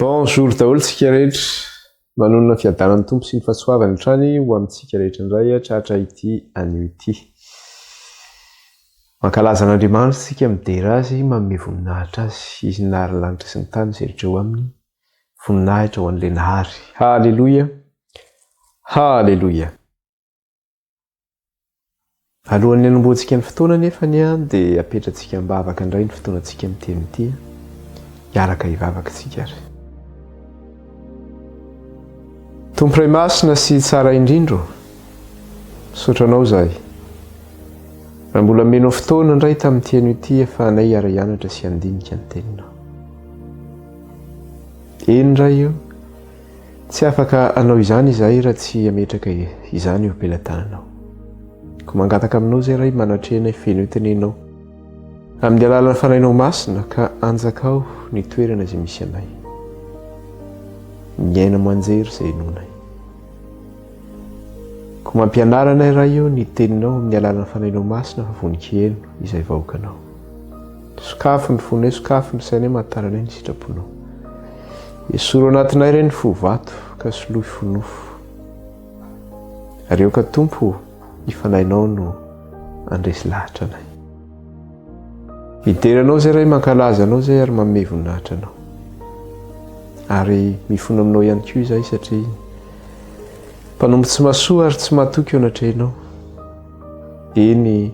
Bonjour daholo tsika rehetra, manonona fiadanan'ny tompo sy ny fahasoavany trany ho amintsika rehetra indray tratra ity anio ity. Mankalaza an'Andriamanitra tsika midera azy, manome voninahitra azy, izy nahary lanitra sy ny tany izay rehetra eo aminy, voninahitra ho an'ilay nahary. Halleluia, halleluia. Alohan'ny hanomboantsika ny fotoana nefany dia apetratsika mbavaka indray ny fotoanantsika miteny ity, hiaraka hivavaka tsika ary. Tompo iray masina sy tsara indrindro, misaotranao zahay. Raha mbola menao fotoana indray tamin'ity anio ity ahafahanay hiara-hianatra sy handinika ny teninao. Eny indray io, tsy afaka hanao izany izahay raha tsy hametraka izany eo am-pelantananao. Ko mangataka aminao izay iray manatrehana feno io tenenao. Amin'ny alalan'ny fanahinao masina ka anjakao ny toerana izay misy anay. Miaina manjery izay nonay. Ko mampianarana iray io ny teninao amin'ny alalan'ny fanahinao masina fa voninkaelo izay vahoakanao. Sokafo ny fonay, sokafo ny sainay mahataranay ny sitraponao. Esoro anatinay iray ny fo vato ka soloy fonofo. Ary eo ka Tompo, ny fanahinao no andresy lahatra anay. Mideranao izay iray mankalaza anao izay ary manome voninahitra anao. Ary mifono aminao ihany koa izahay satria mpanombo tsy mahasoa ary tsy mahatoky eo anatrehinao. Eny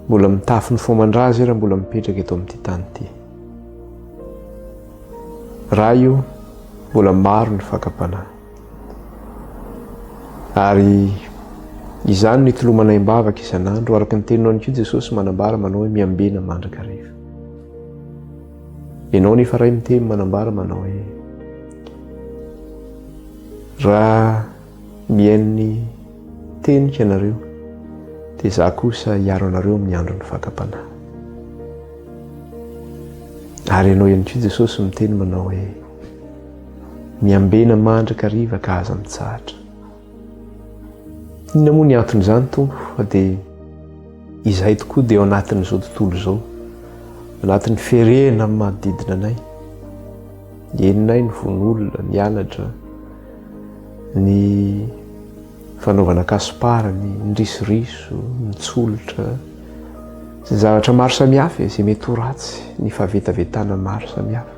mbola mitafy ny fomban-draza raha mbola mipetraka eto amin'ity tany ity. Raha io mbola maro ny fakapanahy. Ary izany ny tolomanay mbavaka isan'andro araka ny teninao ihany koa Jesosy manambara manao hoe miambena mandrakariva. Ianao nefa ray miteny manambara manao hoe raha mihainy tenika ianareo dia izaho kosa hiaro anareo amin'ny andron'ny fakapanahy. Ary ianao ihany koa Jesosy miteny manao hoe miambena mandrakariva ka aza mitsahatra. Inona moa ny anton'izany Tompo fa dia izahay tokoa dia ao anatin'izao tontolo izao, anatin'ny ferena amin'ny manodidina anay. Eninay ny von'olona, ny anatra, ny fanaovana kasopara, ny risoriso, ny tsolotra, sy ny zavatra maro samihafa izay mety ho ratsy, ny fahavetavetana maro samihafa.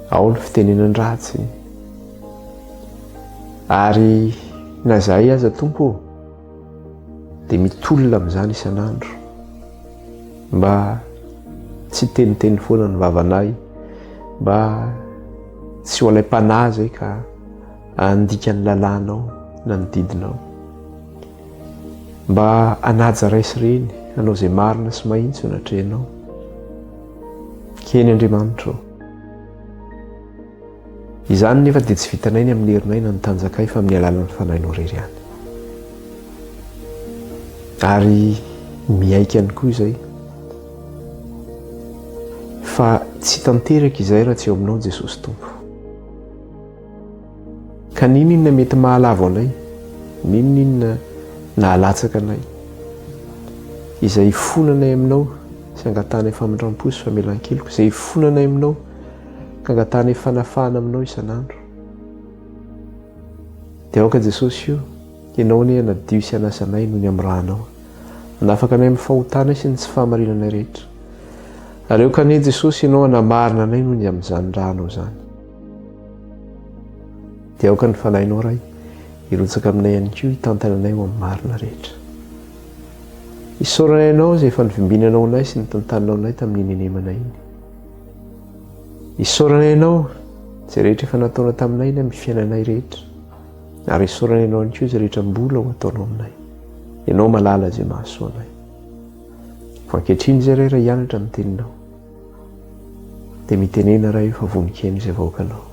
Ao ny fitenenan-dratsy. Ary na izahay aza Tompo dia mitolona amin'izany isan'andro mba tsy teniteny foana ny vavanay, mba tsy ho alaim-panahy izay ka handika ny lalànao na ny didinao, mba hanaja raisy ireny, hanao izay marina sy mahitsy eo anatrehinao. Keny Andriamanitra ao. Izany nefa dia tsy vitanay ny amin'ny herinay na ny tanjakay fa amin'ny alalan'ny fanahinao irery ihany. Ary miaika ihany koa izay fa tsy tanteraka izay raha tsy eo aminao Jesosy Tompo. Ka ninona mety mahalavo anay, ninona nahalatsaka anay, izay fonanay aminao sy angatanay famindram-po sy famelan-keloko, izay fonanay aminao ka angatanay fanafahana aminao isan'andro. Dia aoka Jesosy io, ianao anie nadio sy hanasanay noho ny amin'ny rahanao, hanafaka anay amin'ny fahotanay sy ny tsy fahamarinanay rehetra. Ary eo ka anie Jesosy ianao hanamarina anay noho ny amin'izany rahanao izany. Dia aoka ny fanahinao ray, hirotsaka aminay ihany koa hitantana anay ho amin'ny marina rehetra. Isaorana ianao izay efa nivimbinanao anay sy nitantananao anay tamin'ny nenemanay iny. Isaorana ianao izay rehetra efa nataona taminay ny amin'ny fiainanay rehetra. Ary isaorana ianao ihany koa izay rehetra mbola ho ataonao aminay. Ianao malala izay mahasoa anay. Fa ankehitriny izay raha hianatra ny teninao dia mitenena raha io fa voninkaelo izay vahoakanao.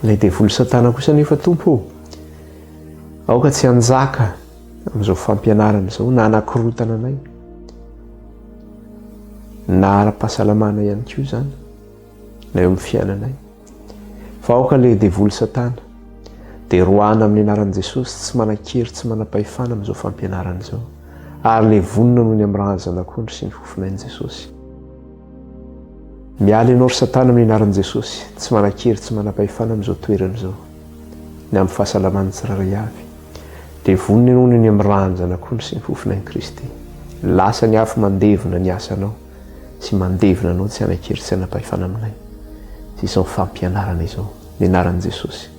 Ilay devoly Satana kosa nefa Tompo, aoka tsy hanjaka amin'izao fampianarana izao na hanakorotana anay, na ara-pahasalamana ihany koa izany, na eo amin'ny fiainanay. Fa aoka ilay devoly Satana dia rohana amin'ny anaran'i Jesosy tsy manan-kery, tsy manam-pahefana amin'izao fampianarana izao. Ary ilay vonona noho ny amin'ny rahan'ny zanak'ondry sy ny fofonay Jesosy. miala ianao ry satana amin'ny anaran'i Jesosy, tsy manan-kery tsy manam-pahefana amin'izao toerana izao, ny amin'ny fahasalamany tsirairay avy. Dia vonona ianao ny amin'ny ranjana koa sy ny fofona an'i Kristy. Lasa ny afo mandevina ny asanao sy mandevina anao tsy hanan-kery tsy hanam-pahefana aminay. Izao fampianarana izao ny anaran'i Jesosy.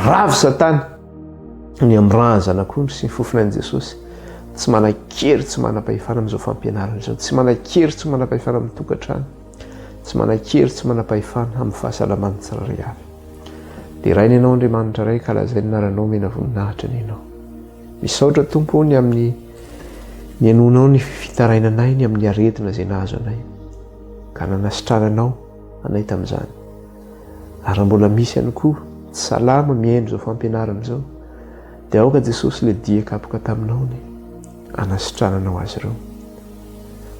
Ravy satana ny am'ranjana koa sy ny fofona an'i Jesosy. Tsy manan-kery tsy manam-pahefana amin'izao fampianarana izao, tsy manan-kery tsy manam-pahefana amin'ny tokantrano, tsy manan-kery tsy manam-pahefana amin'ny fahasalamany tsirairay avy. Dia rainy ianao Andriamanitra ray ka lazay ny anaranao mena voninahitra ny ianao. Misaotra Tompo ny amin'ny ny anonao ny fitarainanay ny amin'ny aretina izay nahazo anay, ka nanasitrananao anay tamin'izany. Ary mbola misy ihany koa tsy salama mihaino izao fampianarana izao, dia aoka Jesosy ilay dia kapoka taminao ny anasitrananao azy ireo.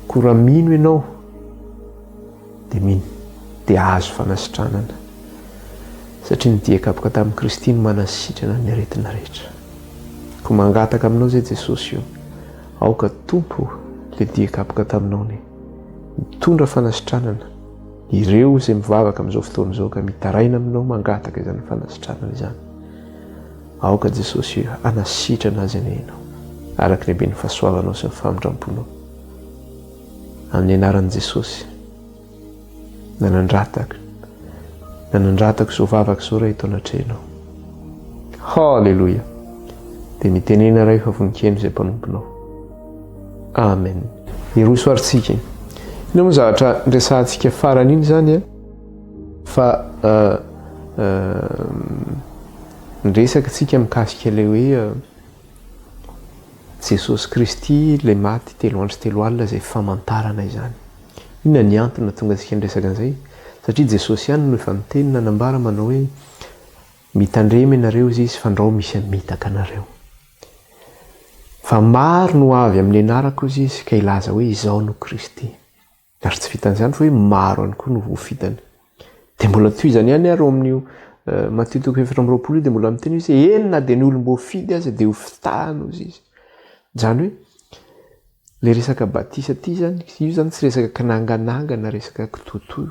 Koa raha mino ianao dia mino, dia azo fanasitranana, satria ny dia kapoka tamin'i Kristy no manasitrana ny aretina rehetra. Koa mangataka aminao izay Jesosy io, aoka Tompo ilay dia kapoka taminao ny mitondra fanasitranana ireo izay mivavaka amin'izao fotoana izao ka mitaraina aminao mangataka izany fanasitranana izany. Aoka Jesosy anasitrana azy anenao araka ny be ny fahasoavanao sy ny famindramponao. Amin'ny anaran'i Jesosy nanandratako izao vavaka izao raha eto anatrehanao. Halleluja. Dia mitenena ray fa vonikeny izay mpanomponao. Amen. Iroy soaritsika. Ino moa zavatra ndresantsika farany iny zany fa ndresaka tsika mikasika ilay hoe Jesosy Kristy ilay maty 3 andro 3 alina izay famantarana izany. Inona ny antony tonga antsika ndresaka an'izay? Satria Jesosy ihany no efa niteny nanambara manao hoe mitandrema ianareo izy fandrao misy mitaka anareo. Fa maro no avy amin'ny anarako izy ka ilaza hoe izao no Kristy. Ary tsy vitan'izany fa hoe maro ihany koa no voafitany. Dia mbola tohizany ihany ary amin'io Matteo 4:20 dia mbola miteny izy eny na dia ny olom-boafidy aza dia ho fitahana ozy izy. Zany hoe le resaka batisa ty zany, io zany tsy resaka kanangananga na resaka kitotoyo.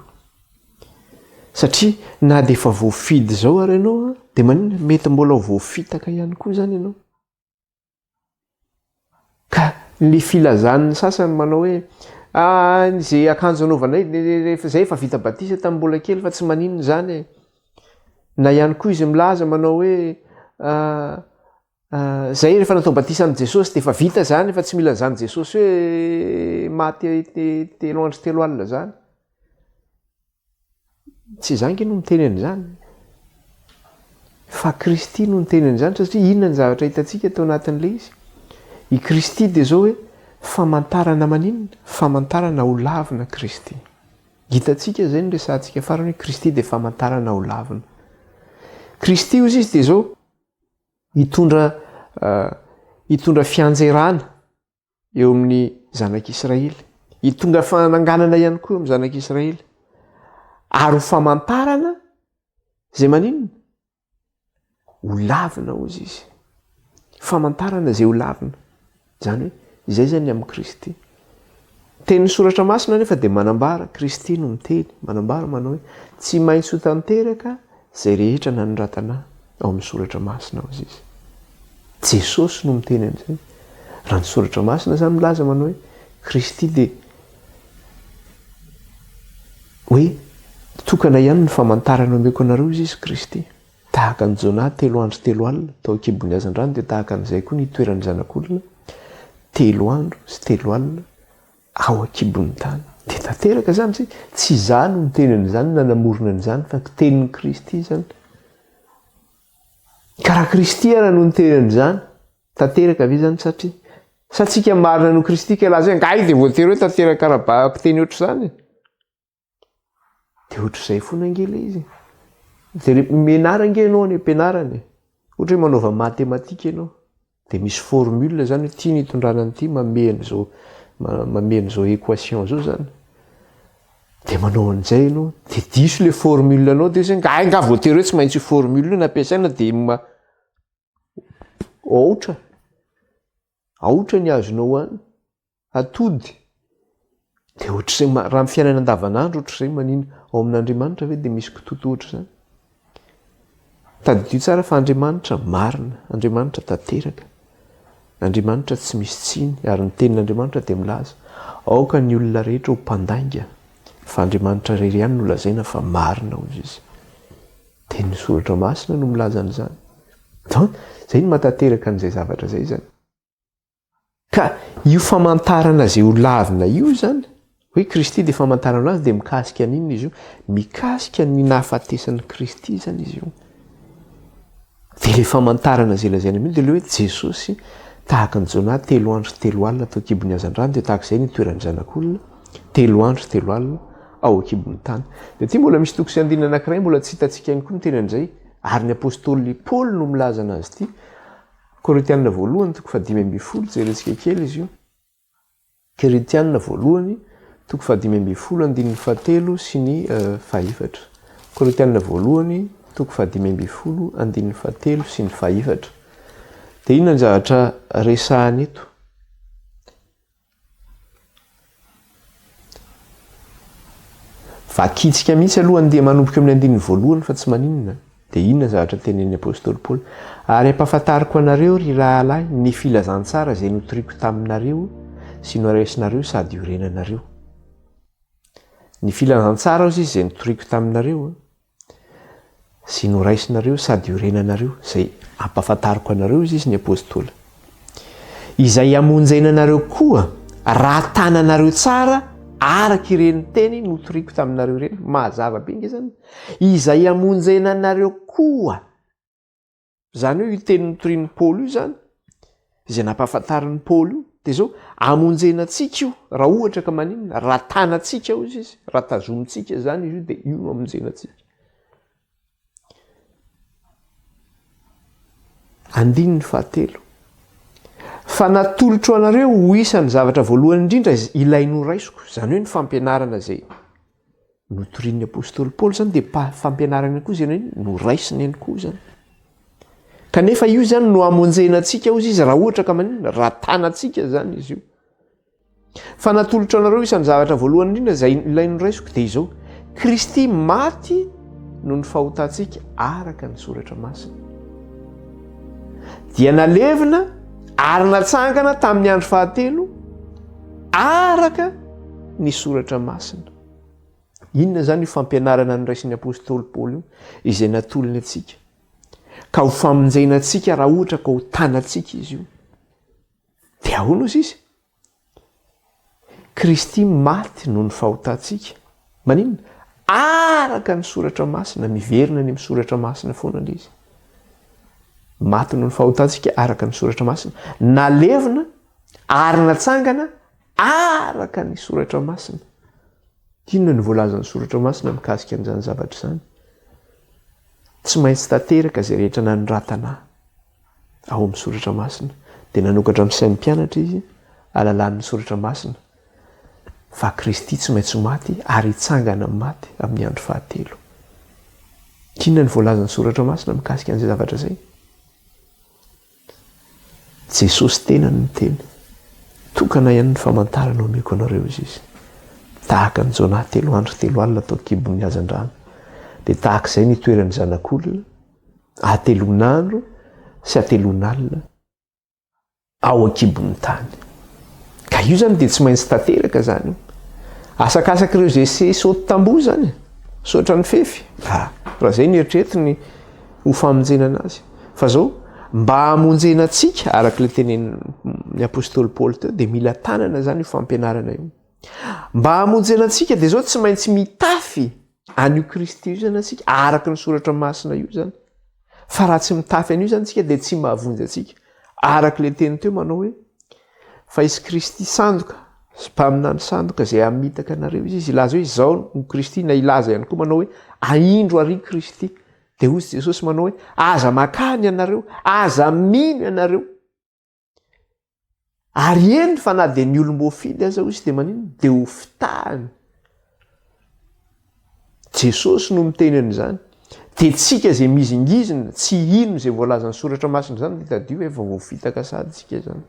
Satria na dia efa voafidy zao ary ianao dia maninona mety mbola voafitaka ihany koa zany ianao. Ka ny filazan'ny sasany manao hoe izay akanjo anaovanay rehefa izay efa vita batisa tamin'ny mbola kely fa tsy maninona zany. Na ihany koa izy milaza manao hoe izay rehefa natao batisa amin'i Jesosy dia efa vita zany, efa tsy mila zany Jesosy hoe maty 3 andro 3 alina zany. Tsy zangy no miteny an'izany. Fa Kristy no miteny an'izany satria inona ny zavatra hitantsika tao anatin'ilay izy. I Kristy dia zao hoe famantarana maninona? Famantarana ho lavina Kristy. Hitantsika izay no resantsika farany hoe Kristy dia famantarana ho lavina. Kristy ozy izy dia zao hitondra fianjerana eo amin'ny zanak'Israely. Hitondra fananganana ihany koa amin'ny zanak'Israely. Ary ho famantarana izay maninona? Ho lavina ozy izy. Famantarana izay ho lavina. Zany hoe izay zany amin'ny Kristy. Tenin'ny soratra masina nefa dia manambara, Kristy no miteny, manambara manao hoe tsy maintsy ho tanteraka izay rehetra nanoratana ao amin'ny soratra masina ozy izy. Jesosy no miteny an'izay. Raha ny soratra masina zany milaza manao hoe Kristy dia hoe tokana ihany ny famantarana omeko anareo izy Kristy. Tahaka ny Jona 3 andro 3 alina tao an-kibony hazan-drano dia tahaka an'izay koa ny toeran'ny zanak'olona 3 andro sy 3 alina ao an-kibony tany. Dia tanteraka zany tsy izany no miteny an'izany nanamorona an'izany fa tenin'ny Kristy zany. Karaha Kristy ara no miteny an'izany tanteraka ve zany satria satsika marina no Kristy ka laza hoe ngay dia voatery hoe tanteraka raha teny ohatr'izany. Dia ohatr'izay foana angela izy. Dia mianaranga ianao ny ampianarany. Ohatra hoe manaova matematika ianao. Dia misy formule zany hoe tiany hitondrana an'ity mameno izao équation zao zany. de manao an'izay anao de diso le formule anao de zay nga voatery hoe tsy maintsy formule io nampiasaina de aotra ny azonao any atody de ohatr'zay raha my fiainana andavanandro ohatr'zay manina ao amin'Andriamanitra ve de misy kototo ohatra zany tadidio tsara fa Andriamanitra marina, Andriamanitra tanteraka, Andriamanitra tsy misy tsiny ary ny tenin'Andriamanitra de milaza aoka ny olona rehetra ho mpandainga fa Andriamanitra rery ihany no lazaina fa marina ozy izy de ny soratra masina no milaza an'izany zay no matanteraka an'izay zavatra zay zany ka io famantarana zay ho lavina io zany hoe Kristy de famantarana azy de mikasika n'inona izy io mikasika ny nahafatesan'ny Kristy zany izy io de le famantarana zay lazaina mihitsy de le hoe Jesosy tahaka ny Jona 3 andro 3 alina tao akibon'ny hazan-drano de tahaka izay ny toeran'ny zanak'olona 3 andro 3 alina ao akibon'ny tany de ty mbola misy toko sy andinina anankiray mbola tsy hitantsika ihany koa ny teny an'izay ary ny apôstôly Paoly no milaza anazy ity Korinthianina voalohany toko 5:10 jerentsika kely izy io Korinthianina voalohany toko 5:10 andininy 7 sy ny 4 Korinthianina voalohany toko 5:10 andininy 7 sy ny 4 de inona ny zavatra resahany eto vakitsika mihitsy aloha andeha manomboka amin'ny andininy voalohany fa tsy maninona de inona zavatra tenen'ny apôstôly Paoly ary ampahafantariko anareo ry rahalahy ny filazantsara zay notoriko taminareo sy noraisinareo sady iorenanareo ny filazantsara ozy izy zay notoriko taminareo sy noraisinareo sady iorenanareo zay ampahafantariko anareo izy ny apôstôly izay amonjainanareo koa raha tananareo tsara araka ireny teny notoriko taminareo ireny mahazava be nge zany izay amonjainanareo koa zany hoe io teny notorian'ny Paoly io zany izay nampahafantarin'ny Paoly io de zao amonjainantsika io raha ohatra ka maninona raha tanantsika izy izy raha tazomintsika zany izy io de io no amonjainantsika andininy 7 fa natolotro anareo ho isan'ny zavatra voalohany indrindra ilay noraisiko zany hoe ny fampianarana zay notorian'ny apôstôly Paoly zany de fampianarana koa zany noraisiny ihany koa zany kanefa io zany no amonjainantsika ozy izy raha ohatra ka maninona raha tanantsika zany izy io fa natolotro anareo isan'ny zavatra voalohany indrindra zay ilay noraisiko de izao Kristy maty no ny fahotantsika araka ny soratra masina dia nalevina ary natsangana tamin'ny andro 7 araka ny soratra masina inona zany io fampianarana noraisin'ny apôstôly Paoly io izay natolony atsika ka ho famonjainantsika raha ohatra ka ho tanantsika izy io de ahoana ozy izy Kristy maty no ny fahotantsika maninona araka ny soratra masina miverina ny soratra masina foana le izy maty no ny fahotantsika araka ny soratra masina nalevina ary natsangana araka ny soratra masina inona ny voalazan'ny soratra masina mikasika an'izany zavatra izany tsy maintsy tanteraka zay rehetra nanoratana ao amin'ny soratra masina de nanokatra amin'ny sain'ny mpianatra izy alalan'ny soratra masina fa Kristy tsy maintsy maty ary hitsangana maty amin'ny andro 7 inona ny voalazan'ny soratra masina mikasika an'izay zavatra zay Jesosy tena ny teny tokana ihany ny famantarana omeko anareo izy tahaka ny Jona 3 andro 3 alina tao akibon'ny hazan-drano de tahaka izay ny toeran'ny zanak'olona atelonandro sy atelonalina ao akibon'ny tany ka io zany de tsy maintsy tanteraka zany asakasak'ireo zay soto tamboho zany sotra ny fefy raha zay ny eritreretiny ho famonjena azy fa zao mba amonjenantsika araka le tenen'ny apôstôly Paoly teo de mila tanana zany io fampianarana io mba amonjenantsika de zao tsy maintsy mitafy an'io Kristy io zany atsika araka ny soratra masina io zany fa raha tsy mitafy an'io zany tsika de tsy mahavonjy atsika araka le teny teo manao hoe fa izy Kristy sandoka sy mpaminany sandoka zay amitaka anareo izy ilaza hoe zao no Kristy na ilaza ihany koa manao hoe aindro ary Kristy de ozy Jesosy manao hoe aza makany ianareo aza mino ianareo ary eny fa na de ny olom-boafidy aza ozy de maninona de ho fitahany Jesosy no miteny an'izany. Dia tsika izay mizingizina tsy ino izay voalazan'ny soratra masina izany ditadio efa voavitaka sady tsika zany.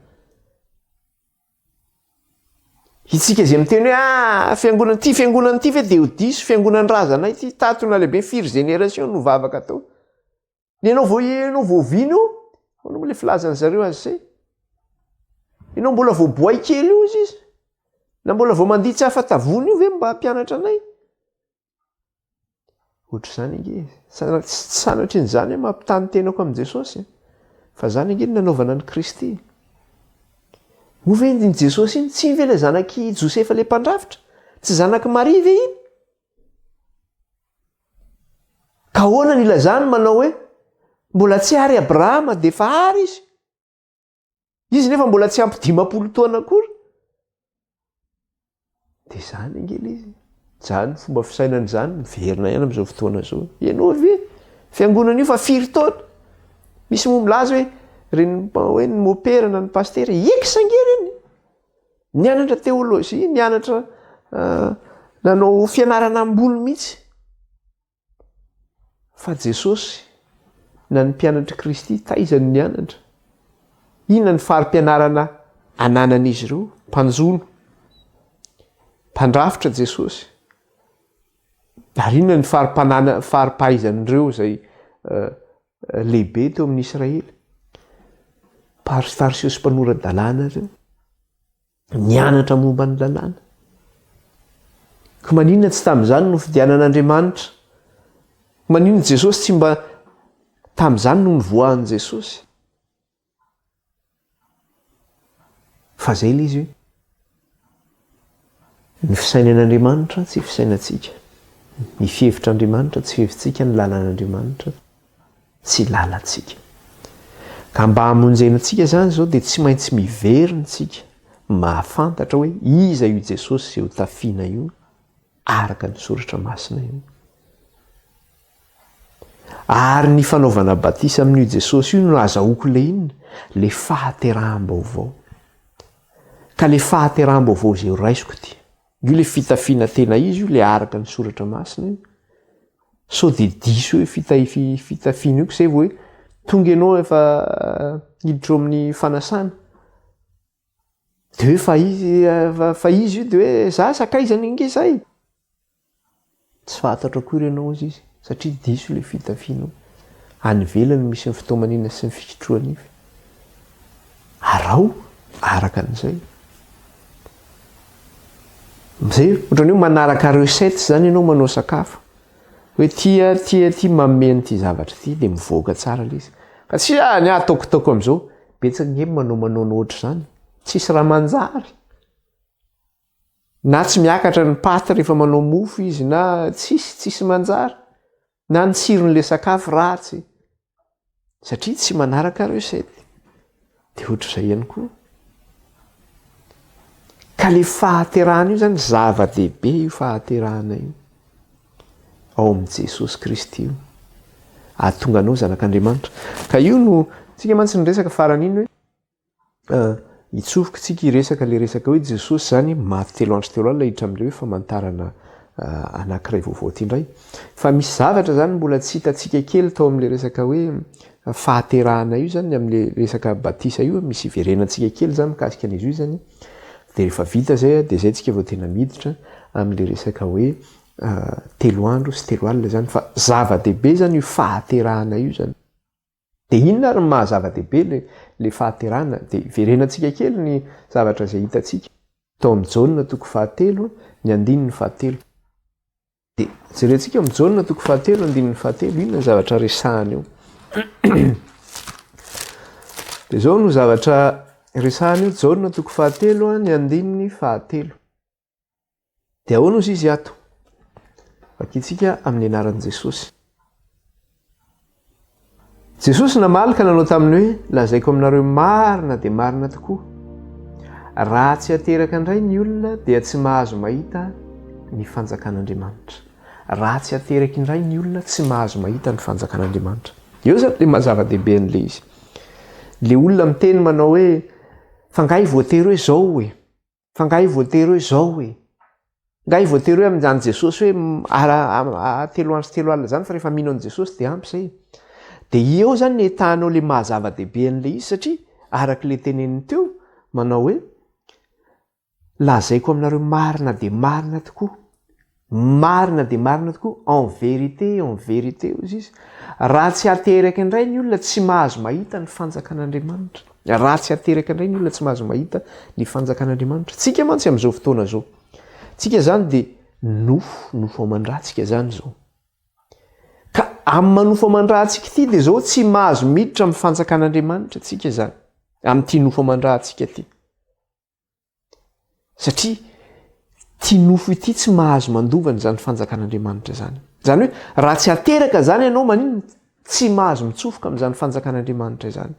Itsika izay miteny hoe fiangonana ity ve dia ho diso fiangonan'ny razanay ity tatona lehibe firy génération no vavaka tao. Ny ianao voavino no mbola filazany zareo azy zay. Ianao mbola voaboay kely io izy. Na mbola vao manditsy hafatavony io ve mba hampianatra anay? Ohatr'izany ange. Sanatry n'izany hoe mampitany tenako amin'i Jesosy. Fa zany ange nanaovana ny Kristy. Ho ve ny Jesosy iny tsy ve le zanaky Josefa le mpandrafitra? Tsy zanaky Maria ve iny? Ka ahoana ny ilazany manao hoe mbola tsy ary Abrahama dia efa ary izy. Izy nefa mbola tsy ampy 50 taona akory. Dia zany angely izy. Zany fomba fisainana izany miverina ihany amin'izao fotoana izao. Ianao ve fiangonana io fa firy taona? Misy moa milaza hoe ny mopera na ny pastera ekisangely. Nianatra teolojia, nianatra nanao fianarana ambony mihitsy. Fa Jesosy na ny mpianatra Kristy taizany nianatra. Inona ny fari-pianarana ananan'izy ireo? Mpanjono, mpandrafitra Jesosy. Ary inona ny fari-pahaizan'ireo izay lehibe teo amin'ny Israely? Fariseo sy mpanorandalàna ireo. Nianatra momba ny lalàna. Ka maninona tsy tamin'izany no fidianan'Andriamanitra? Maninona Jesosy tsy mba tamin'izany no nivoahan'i Jesosy? Fa zay ilay izy hoe ny fisainan'Andriamanitra tsy fisainantsika. Ny fihevitr'Andriamanitra tsy fihevitsika, ny lalàn'Andriamanitra tsy lalantsika. Ka mba hamonjenantsika zany zao dia tsy maintsy miverina tsika mahafantatra hoe iza io Jesosy izay ho tafiana io araka ny soratra masina io. Ary ny fanaovana batisa amin'io Jesosy io no azahoako le inona? Le fahateraham-baovao. Ka le fahateraham-baovao izay ho raisiko ty. Io le fitafiana tena izy io le araka ny soratra masina io. So dia diso hoe fitafiana io izay hoe tonga ianao efa hiditra amin'ny fanasana. Dia hoe fa izy io dia hoe za sakaizany inge zay. Tsy fantatra akory ianao izy satria diso le fitafiana. Any ivelany misy ny fitoamanina sy ny fikitroan'ify. Arao araka an'izay. Zay ohatrany hoe manaraka recette zany ianao manao sakafo. Hoe tia manome an'ity zavatra ity dia mivoaka tsara ilay izy. Fa tsy ny ataoko amin'izao. Betsaka nge manao ohatr'izany. Tsisy raha manjary. Na tsy miakatra ny paty rehefa manao mofo izy na tsisy manjary. Na ny tsiron'ilay sakafo ratsy. Satria tsy manaraka recette. Dia ohatr'izay ihany koa. Ka le fahaterahana io zany zava-dehibe io fahaterahana io. Ao amin'i Jesosy Kristy io. Ahatonga anao zanak'Andriamanitra. Ka io no tsika mantsy nyresaka faran'iny hoe hitsofoka tsika hiresaka le resaka hoe Jesosy zany maty 3 andro 3 alina hiditra amin'ilay hoe famantarana anankiray vaovao ity indray. Fa misy zavatra zany mbola tsy hitantsika kely tao amin'ilay resaka hoe fahaterahana io zany amin'ilay resaka batisa io misy iverenantsika kely zany mikasika an'izy io zany. Dia rehefa vita zay dia zay tsika vao tena miditra amin'ilay resaka hoe 3 andro sy 3 alina zany. Fa zava-dehibe zany io fahaterahana io zany. Dia inona ary maha zava-dehibe le fahaterahana? Dia iverenantsika kely ny zavatra izay hitantsika. Tao amin'ny Jaona 7, ny 7. Dia jerentsika amin'ny Jaona 7, 7, inona zavatra resahany eo? Dia zao no zavatra resahany io Jaona 7, ny 7. Dia ahoana ozy izy ato? Vakitsika amin'ny anaran'i Jesosy. Jesosy namaly ka nanao taminy hoe lazaiko aminareo marina dia marina tokoa. Raha tsy hateraka indray ny olona dia tsy mahazo mahita ny fanjakan'Andriamanitra. Raha tsy hateraka indray ny olona tsy mahazo mahita ny fanjakan'Andriamanitra. Eo zany le mazava-dehibe an'ilay izy. Le olona miteny manao hoe fangahy voatery hoe zao hoe. Fangahy voatery hoe zao hoe. Nga voatery hoe amin'izany Jesosy hoe telo andro sy telo alina zany fa rehefa mino an' Jesosy dia ampy zay. Dia eo zany ny etanao le mahazava-dehibe an'le izy satria arak'le teneniny teo manao hoe lazaiko aminareo marina dia marina tokoa. Marina dia marina tokoa en vérité ozy izy. Raha tsy ateraka indray ny olona tsy mahazo mahita ny fanjakan'Andriamanitra. Raha tsy ateraka indray ny olona tsy mahazo mahita ny fanjakan'Andriamanitra. Tsika mantsy amin'izao fotoana zao. Tsika zany dia nofo aman-dratsika zany zao. Ka amin'ny manofo aman-dratsika ity dia zao tsy mahazo miditra amin'ny fanjakan'Andriamanitra tsika zany. Amin'ity nofo aman-dratsika ity. Satria ity nofo ity tsy mahazo mandovana zany fanjakan'Andriamanitra zany. Zany hoe raha tsy ateraka zany ianao maninona tsy mahazo mitsofoka amin'izany fanjakan'Andriamanitra zany.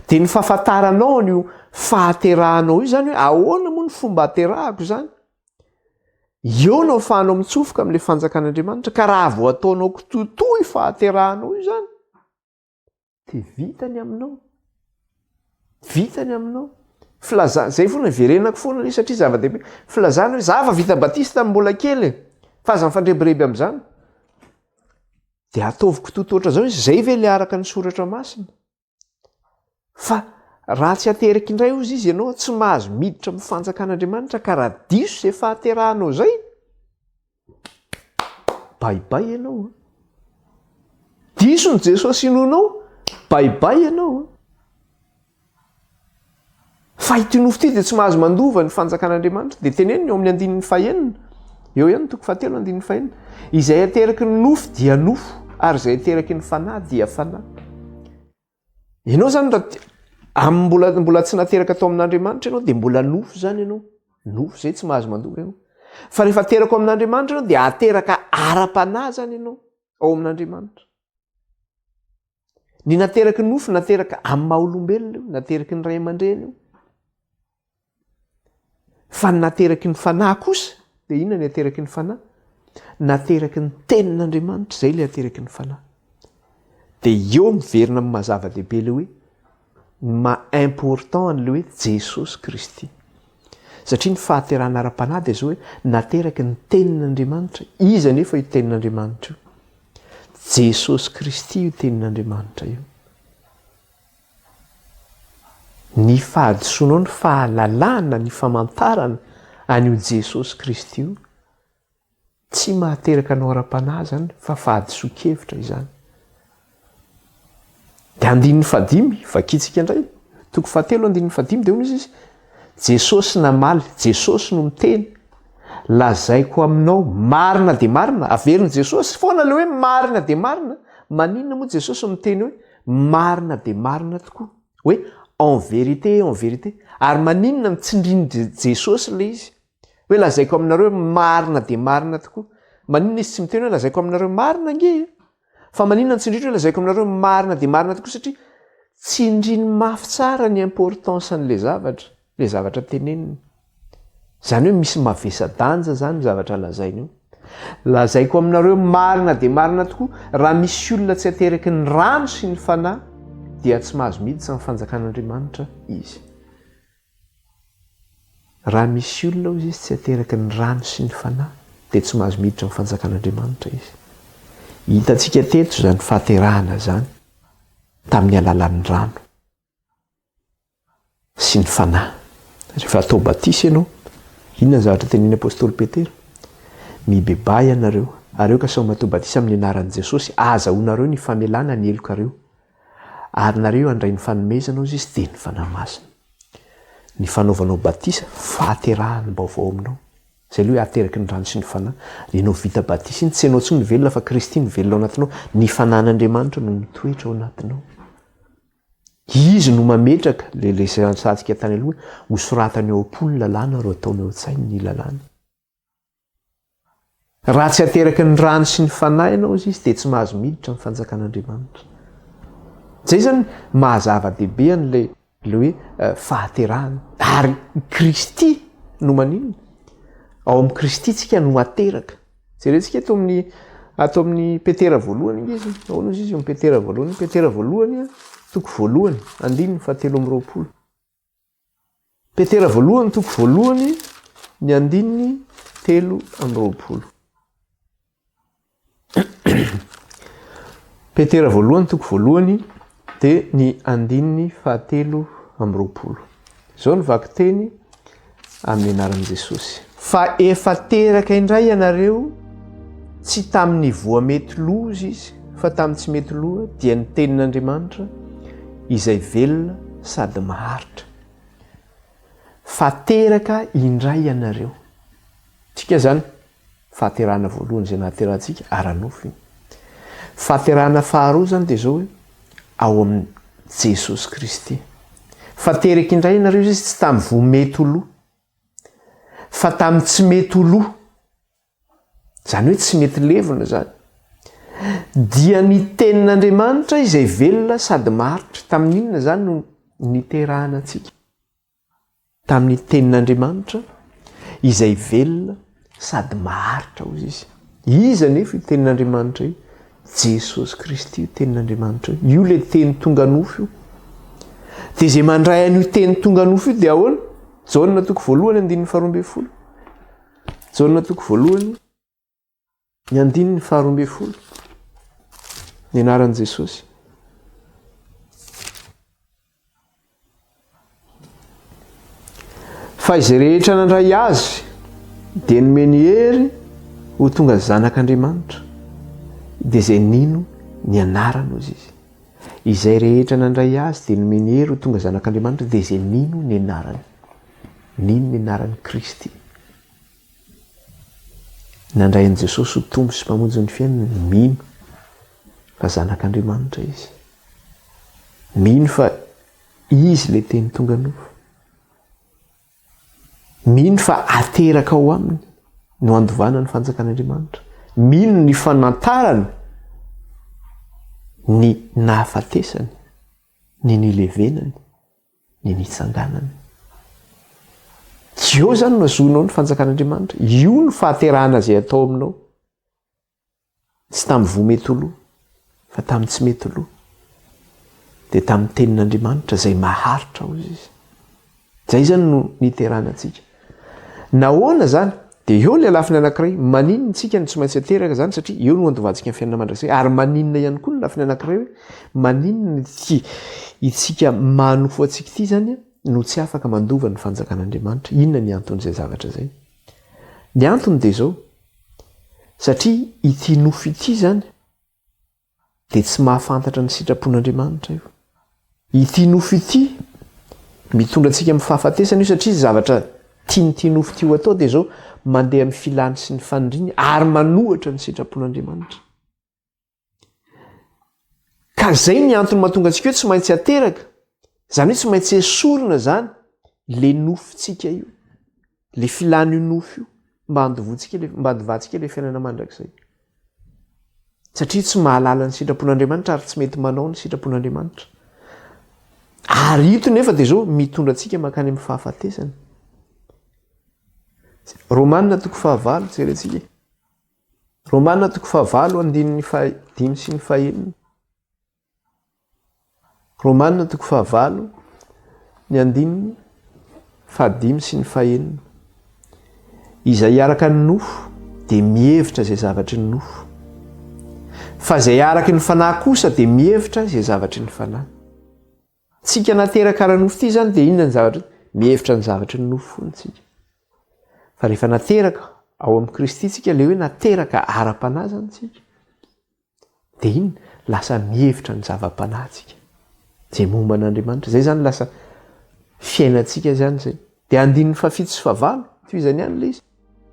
Dia ny fahafantaranao an'io fahaterahanao io zany hoe ahoana moa ny fomba haterahako zany? Eo no ahafahanao mitsofoka amin'ilay fanjakan'Andriamanitra ka raha vao ataonao kitotoy fahaterahanao io zany dia vitany aminao. Vitany aminao. Zay foana verenako foana ilay satria zava-dehibe. Filazana hoe zava vita batista tamin'ny mbola kely fa aza mifandrebireby amin'izany. Dia ataoviko tototra zao izy zay ve le araka ny soratra masina. Fa raha tsy ateraka indray ozy izy ianao tsy mahazo miditra amin'ny fanjakan'Andriamanitra ka raha diso izay fahaterahanao zay baibay ianao. Diso ny Jesosy inonao baibay ianao. Fa ity nofo ity dia tsy mahazo mandova ny fanjakan'Andriamanitra dia teneniny eo amin'ny andinin'ny fahenina. Eo ihany toko fahatelo andinin'ny fahenina. Izay ateraky ny nofo dia nofo ary izay ateraky ny fanahy dia fanahy. Ianao zany mbola tsy nateraka tao amin'Andriamanitra ianao dia mbola nofo zany ianao. Nofo zay tsy mahazo mandova ianao. Fa rehefa aterako amin'Andriamanitra ianao dia ateraka ara-panahy zany ianao ao amin'Andriamanitra. Ny nateraky ny nofo nateraka amin'ny maha-olombelona io, nateraky ny ray aman-dreny io. Fa nateraky ny fanahy kosa dia inona ny ateraky ny fanahy? Nateraky ny tenin'Andriamanitra zay ilay ateraky ny fanahy. Dia eo miverina amin'ny mazava-dehibe ilay hoe important an'ilay hoe Jesosy Kristy. Satria ny fahaterahana ara-panahy dia zao hoe nateraky ny tenin'Andriamanitra. Iza nefa io tenin'Andriamanitra io? Jesosy Kristy io tenin'Andriamanitra io. Ny fahadisoanao ny fahalalana, ny famantarana an'io Jesosy Kristy io tsy mahateraka anao ara-panahy zany fa fahadisoan-kevitra izany. Dia andinin'ny fadimy vakitsika indray toko fahatelo andinin'ny fadimy dia hono izy Jesosy namaly, Jesosy no miteny, lazaiko aminao marina dia marina. Averiny Jesosy foana ilay hoe marina dia marina. Maninona moa Jesosy miteny hoe marina dia marina tokoa, hoe en vérité. Ary maninona mitsindriny Jesosy ilay izy hoe lazaiko aminareo marina dia marina tokoa. Maninona izy tsy miteny hoe lazaiko aminareo marina nge? Fa maninona mitsindriny hoe lazaiko aminareo marina dia marina tokoa satria tsindriny mafy tsara ny importance an'ilay zavatra, ilay zavatra teneniny. Zany hoe misy mavesa-danja zany zavatra lazainy io. Lazaiko aminareo marina dia marina tokoa raha misy olona tsy ateraky ny rano sy ny fanahy dia tsy mahazo miditra amin'ny fanjakan'Andriamanitra izy. Raha misy olona ozy izy tsy ateraky ny rano sy ny fanahy dia tsy mahazo miditra amin'ny fanjakan'Andriamanitra izy. Hitantsika teto zany fahaterahana zany tamin'ny alalan'ny rano sy ny fanahy. Rehefa atao batisa ianao, inona ny zavatra tenen'ny apôstôly Petera? Mibebay ianareo areo ka sao matao batisa amin'ny anaran'i Jesosy azahoanareo ny famelana ny helokareo ary nareo andray ny fanomezana ozy izy dia ny fanahy masina. Ny fanaovanao batisa fahaterahana baovao aminao. Zay hoe ateraky ny rano sy ny fanahy. Ianao vita batisa iny tsy ianao tsy ny velona fa Kristy ny velona ao anatinao. Ny fanan'Andriamanitra no mitoetra ao anatinao. Izy no mametraka le santsika tany aloha ho soratany ao am-polo lalàna ro ataony ao an-tsainy ny lalàna. Raha tsy ateraky ny rano sy ny fanahy ianao izy dia tsy mahazo miditra amin'ny fanjakan'Andriamanitra. Zay zany mahazava-dehibe an'ilay hoe fahaterahana. Ary Kristy no maninona? Ao amin'ny Kristy tsika no ateraka. Jerentsika ato amin'ny Petera voalohany izy. Ahoana izy io amin'ny Petera voalohany? Petera voalohany toko voalohany andininy fahatelo amby roapolo. Petera voalohany toko voalohany ny andininy 3:20. Petera voalohany toko voalohany dia ny 3:20. Izao ny vaky teny amin'ny anaran'i Jesosy. Fa efa teraka indray ianareo, tsy tamin'ny voa mety loza izy, fa tamin'ny tsy mety loha, dia ny tenin'Andriamanitra izay velona sady maharitra. Fa teraka indray ianareo. Tsika zany fahaterahana voalohany izay nahaterahantsika ara-nofo. Fahaterahana faharoa zany dia zao hoe ao amin'ny Jesosy Kristy. Fa teraka indray ianareo izy tsy tamin'ny voa mety ho loha, fa tamin'ny tsy mety ho loha. Zany hoe tsy mety levona zany. Dia ny tenin'Andriamanitra izay velona sady maharitra. Tamin'inona zany no niterahana antsika? Tamin'ny tenin'Andriamanitra izay velona sady maharitra hozy izy. Iza nefa io tenin'Andriamanitra io? Jesosy Kristy io tenin'Andriamanitra io. Io le teny tonga nofo io. Dia izay mandray an'io teny tonga nofo io dia ahoana? Jaonina toko voalohany 2:12. Jaonina toko voalohany 2:12. Ny anaran'i Jesosy. Fa izay rehetra nandray azy dia nomeny hery ho tonga zanak'Andriamanitra, dia izay nino ny anarany hozy izy. Izay rehetra nandray azy dia nomeny hery ho tonga zanak'Andriamanitra, dia izay nino ny anarany. Nino ny anaran'i Kristy. Nandray an'i Jesosy ho tombo sy mpamonjy ny fiainana, mino fa zanak'Andriamanitra izy. Mino fa izy le teny tonga nofo. Mino fa ateraka ao aminy no andovana ny fanjakan'Andriamanitra. Mino ny fanantarany, ny nahafatesany, ny nilevenany, ny nitsanganany. Io zany no azonao ny fanjakan'Andriamanitra. Io ny fahaterahana izay atao aminao. Tsy tamin'ny voa mety ho loha, fa tamin'ny tsy mety ho loha. Dia tamin'ny tenin'Andriamanitra izay maharitra hozy izy. Zay zany no niterahana antsika. Nahoana zany? Dia eo ilay lafiny anankiray. Maninona tsika ny tsy maintsy ateraka zany? Satria eo no andovantsika ny fiainana mandrakizay. Ary maninona ihany koa ny lafiny anankiray hoe maninona itsika manofo antsika ity zany no tsy afaka mandova ny fanjakan'Andriamanitra. Inona ny anton'izay zavatra zay? Ny antony dia zao. Satria ity nofo ity zany dia tsy mahafantatra ny sitrapon'Andriamanitra io. Ity nofo ity mitondra antsika amin'ny fahafatesana io, satria zavatra tianyty nofo ity ho atao dia zao mandeha amin'ny filany sy ny fanindriny ary manohatra ny sitrapon'Andriamanitra. Ka zay ny antony mahatonga antsika hoe tsy maintsy ateraka. Zany hoe tsy maintsy esorina zany le nofontsika io, le filany io nofo io, mba handivantsika le fiainana mandrakizay. Satria tsy mahalala ny sitrapon'Andriamanitra ary tsy mety manao ny sitrapon'Andriamanitra. Ary ito nefa dia zao mitondra antsika mankany amin'ny fahafatesana. Romanina 5:9 jerentsika. Romanina 5:5 sy ny 9. Romanina 5:9 ny 5 sy ny 9. Izay araka ny nofo dia mihevitra izay zavatry ny nofo. Fa izay araka ny fanahy kosa dia mihevitra izay zavatry ny fanahy. Tsika nateraka ara-nofo ity zany dia inona ny zavatra? Mihevitra ny zavatry ny nofo foana tsika. Fa rehefa nateraka ao amin'ny Kristy tsika, le hoe nateraka ara-panahy zany tsika, dia iny lasa mihevitra ny zava-panahy tsika, zay momba an'Andriamanitra. Zay zany lasa fiainantsika zany zay. Dia 5 sy 9 toy izany ihany le izy.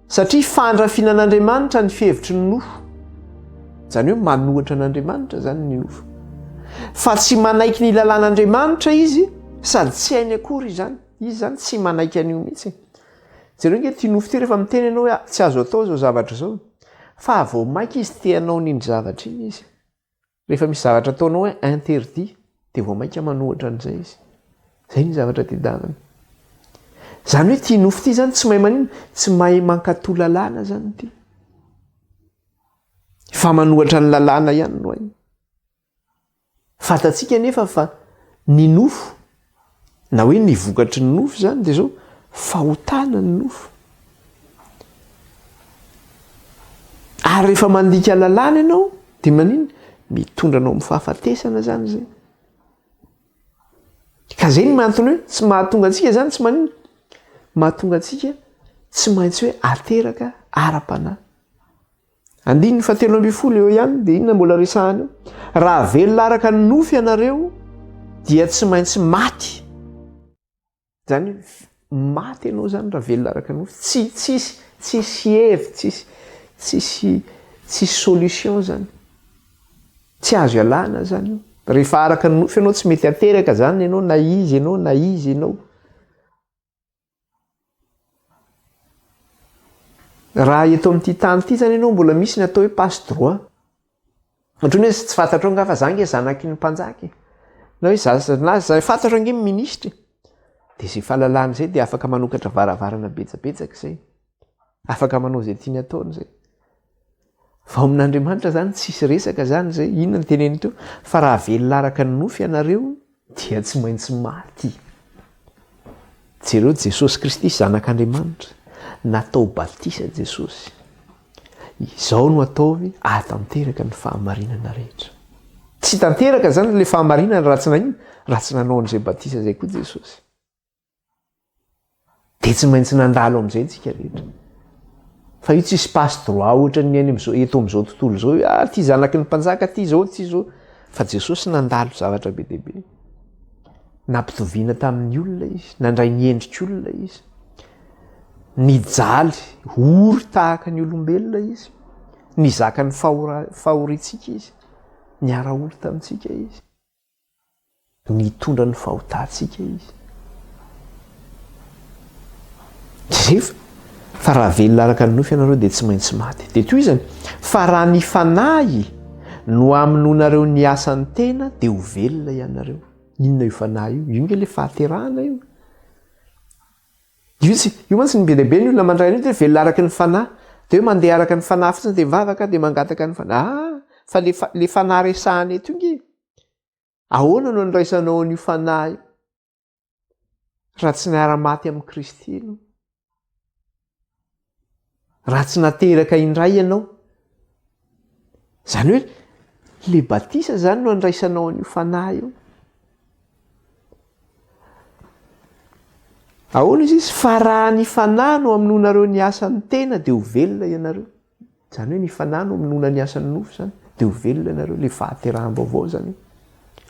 Satria fandrafiana an'Andriamanitra ny fihevitry ny nofo. Zany hoe manohatra an'Andriamanitra zany ny nofo. Fa tsy manaiky ny lalàn'Andriamanitra izy, sady tsy hainy akory zany. Izy zany tsy manaiky an'io mihitsy. Jereo nge ty nofo ty rehefa miteny ianao hoe tsy azo atao zao zavatra zao, fa vao maika izy te hanao n'iny zavatra iny izy. Rehefa misy zavatra ataonao hoe interdit dia vao maika manohatra an'izay izy. Zay ny zavatra tedavana. Zany hoe ty nofo ty zany tsy mahay manino, tsy mahay mankatò lalàna zany ty. Fa manohatra ny lalàna ihany no ainy. Fantatsika nefa fa ny nofo, na hoe ny vokatry ny nofo zany dia zao fahotana ny nofo. Ary rehefa mandika lalàna ianao dia manino mitondra anao amin'ny fahafatesana zany zay. Ka zay ny mantony hoe tsy mahatonga antsika zany tsy manino mahatonga antsika tsy maintsy hoe ateraka ara-panahy. 9:70 eo ihany dia inona mbola resahana eo. Raha velona araka ny nofy ianareo dia tsy maintsy maty. Zany maty ianao zany raha velona araka ny nofy. Tsisy hevy, tsisy solution zany. Tsy azo ialana zany io. Rehefa araka ny nofy ianao tsy mety ateraka zany ianao na izy ianao. Raha eto amin'ity tany ity zany ianao mbola misy ny atao hoe passe droit. Ohatrany hoe tsy fantatrao nga fa za nge zanaky ny mpanjaka. Na hoe za fantatro ange ministra. Dia izay fahalalana izay dia afaka manokatra varavarana betsabetsaka izay. Afaka manao izay tiany ataony izay. Fa ao amin'Andriamanitra zany tsisy resaka zany izay. Inona ny teneny teo? Fa raha velona araka ny nofy ianareo dia tsy maintsy maty. Jereo Jesosy Kristy zanak'Andriamanitra. Natao batisa Jesosy. Izao no ataovy ahatanteraka ny fahamarinana rehetra. Tsy tanteraka zany le fahamarinana raha tsy nanao an'izay batisa zay koa Jesosy. Dia tsy maintsy nandalo amin'izay tsika rehetra. Fa io tsisy passe droit ohatra ny eto amin'izao tontolo izao. Ty zanaky ny mpanjaka ty zao. Fa Jesosy nandalo zavatra be dehibe. Nampitoviana tamin'ny olona izy. Nandray ny endrik'olona izy. Nijaly ory tahaka ny olombelona izy. Nizaka ny fahoritsika izy. Niara ory tamintsika izy. Nitondra ny fahotantsika izy. Fa raha velona araka ny nofy ianareo dia tsy maintsy maty. Dia toy izany, fa raha ny fanahy no hamonoanareo ny asan'ny tena dia ho velona ianareo. Inona io fanahy io? Io nge le fahaterahana io. Io mantsy ny be dehibe ny olona mandray an'io dia velona araka ny fanahy. Dia hoe mandeha araka ny fanahy fotsiny dia mivavaka dia mangataka ny fanahy. Fa le fanahy resahana eto inge. Ahoana no andraisanao an'io fanahy raha tsy niara-maty amin'ny Kristy ianao? Raha tsy nateraka indray ianao? Zany hoe le batisa zany no andraisanao an'io fanahy io. Ahoana izy fa raha ny fanahy no hamonoanareo ny asan'ny tena dia ho velona ianareo. Zany hoe ny fanahy no hamonoana ny asan'ny nofy zany dia ho velona ianareo. Le fahateraham-baovao zany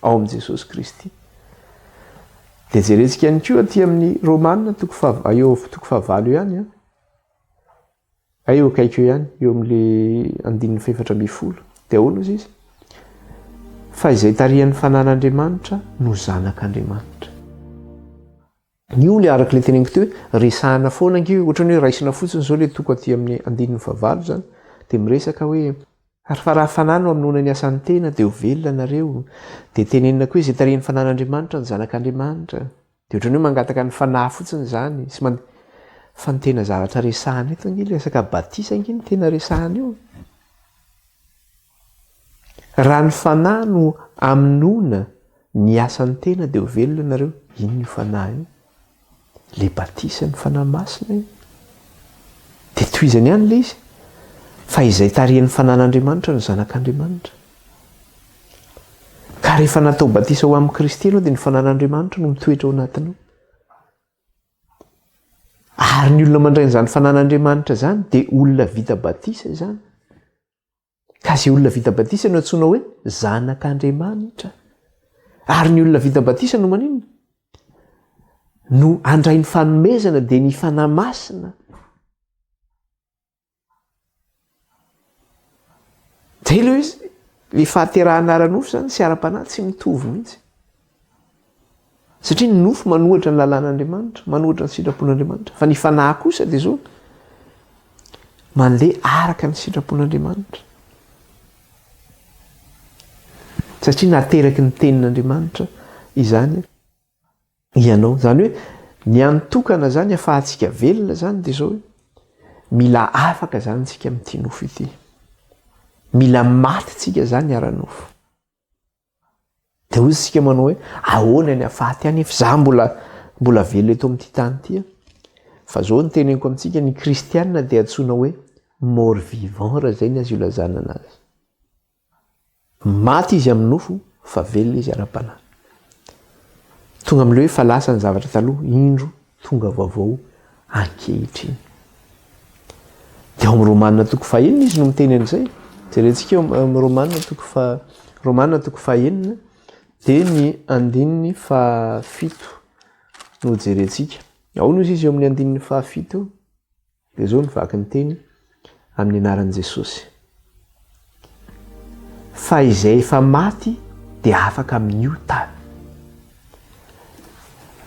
ao amin'i Jesosy Kristy. Dia jerentsika ihany koa aty amin'ny Romanina toko 9 ihany. Eo akaiky eo ihany, eo amin'le 4:12. Dia ahoana izy? Fa izay tarihan'ny fanan'Andriamanitra no zanak'Andriamanitra. Io le araka le teneniko teo hoe resahana foana ange ohatrany hoe raisina fotsiny zao le toko aty amin'ny 9:9 zany dia miresaka hoe fa raha fanahy no hamonoana ny asan'ny tena dia ho velona nareo. Dia tenenina koa izay tarihan'ny fanan'Andriamanitra ny zanak'Andriamanitra. Dia ohatrany hoe mangataka ny fanahy fotsiny zany. Fa ny tena zavatra resahana eto ange le resaka batisa ange ny tena resahana io. Raha ny fanahy no hamonoana ny asan'ny tena dia ho velona nareo. Ino io fanahy io? Le batisa ny fanahy masina io. Dia toizany ihany le izy. Fa izay tarihan'ny fanan'Andriamanitra no zanak'Andriamanitra. Ka rehefa natao batisa ho amin'ny Kristy ianao dia ny fanan'Andriamanitra no mitoetra ao anatinao. Ary ny olona mandray n'izany fanan'Andriamanitra zany dia olona vita batisa izany. Ka izay olona vita batisa no antsoina hoe zanak'Andriamanitra. Ary ny olona vita batisa no manino? No andray ny fanomezana dia ny fanahy masina. Dia ileo izy, le fahaterahana ara-nofo zany sy ara-panahy tsy mitovy mihitsy. Satria ny nofo manohatra ny lalàn'Andriamanitra, manohatra ny sitrapon'Andriamanitra. Fa ny fanahy kosa dia zao mandeha araka ny sitrapon'Andriamanitra. Satria nateraky ny tenin'Andriamanitra izany ianao. Zany hoe ny antokana zany ahafahantsika velona zany dia zao hoe mila afaka zany tsika amin'ity nofo ity. Mila maty tsika zany ara-nofo. Dia ozy tsika manao hoe ahoana ny ahafaty any efa za mbola velona eto amin'ity tany ity. Fa zao ny teneniko amintsika ny kristianina dia antsoina hoe mort vivant raha zay ny azy io lazana anazy. Maty izy amin'ny nofo fa velona izy ara-panahy. Tonga amin'ilay hoe fa lasa ny zavatra taloha, indro tonga vaovao ankehitriny. Dia ao amin'ny Romanina toko fahaenina izy no miteny an'izay. Jerentsika eo amin'ny Romanina toko fahaenina dia ny andininy fahafito no jerentsika. Ao no izy eo amin'ny andininy fahafito eo dia zao ny vaky ny teny amin'ny anaran'i Jesosy. Fa izay efa maty dia afaka miota.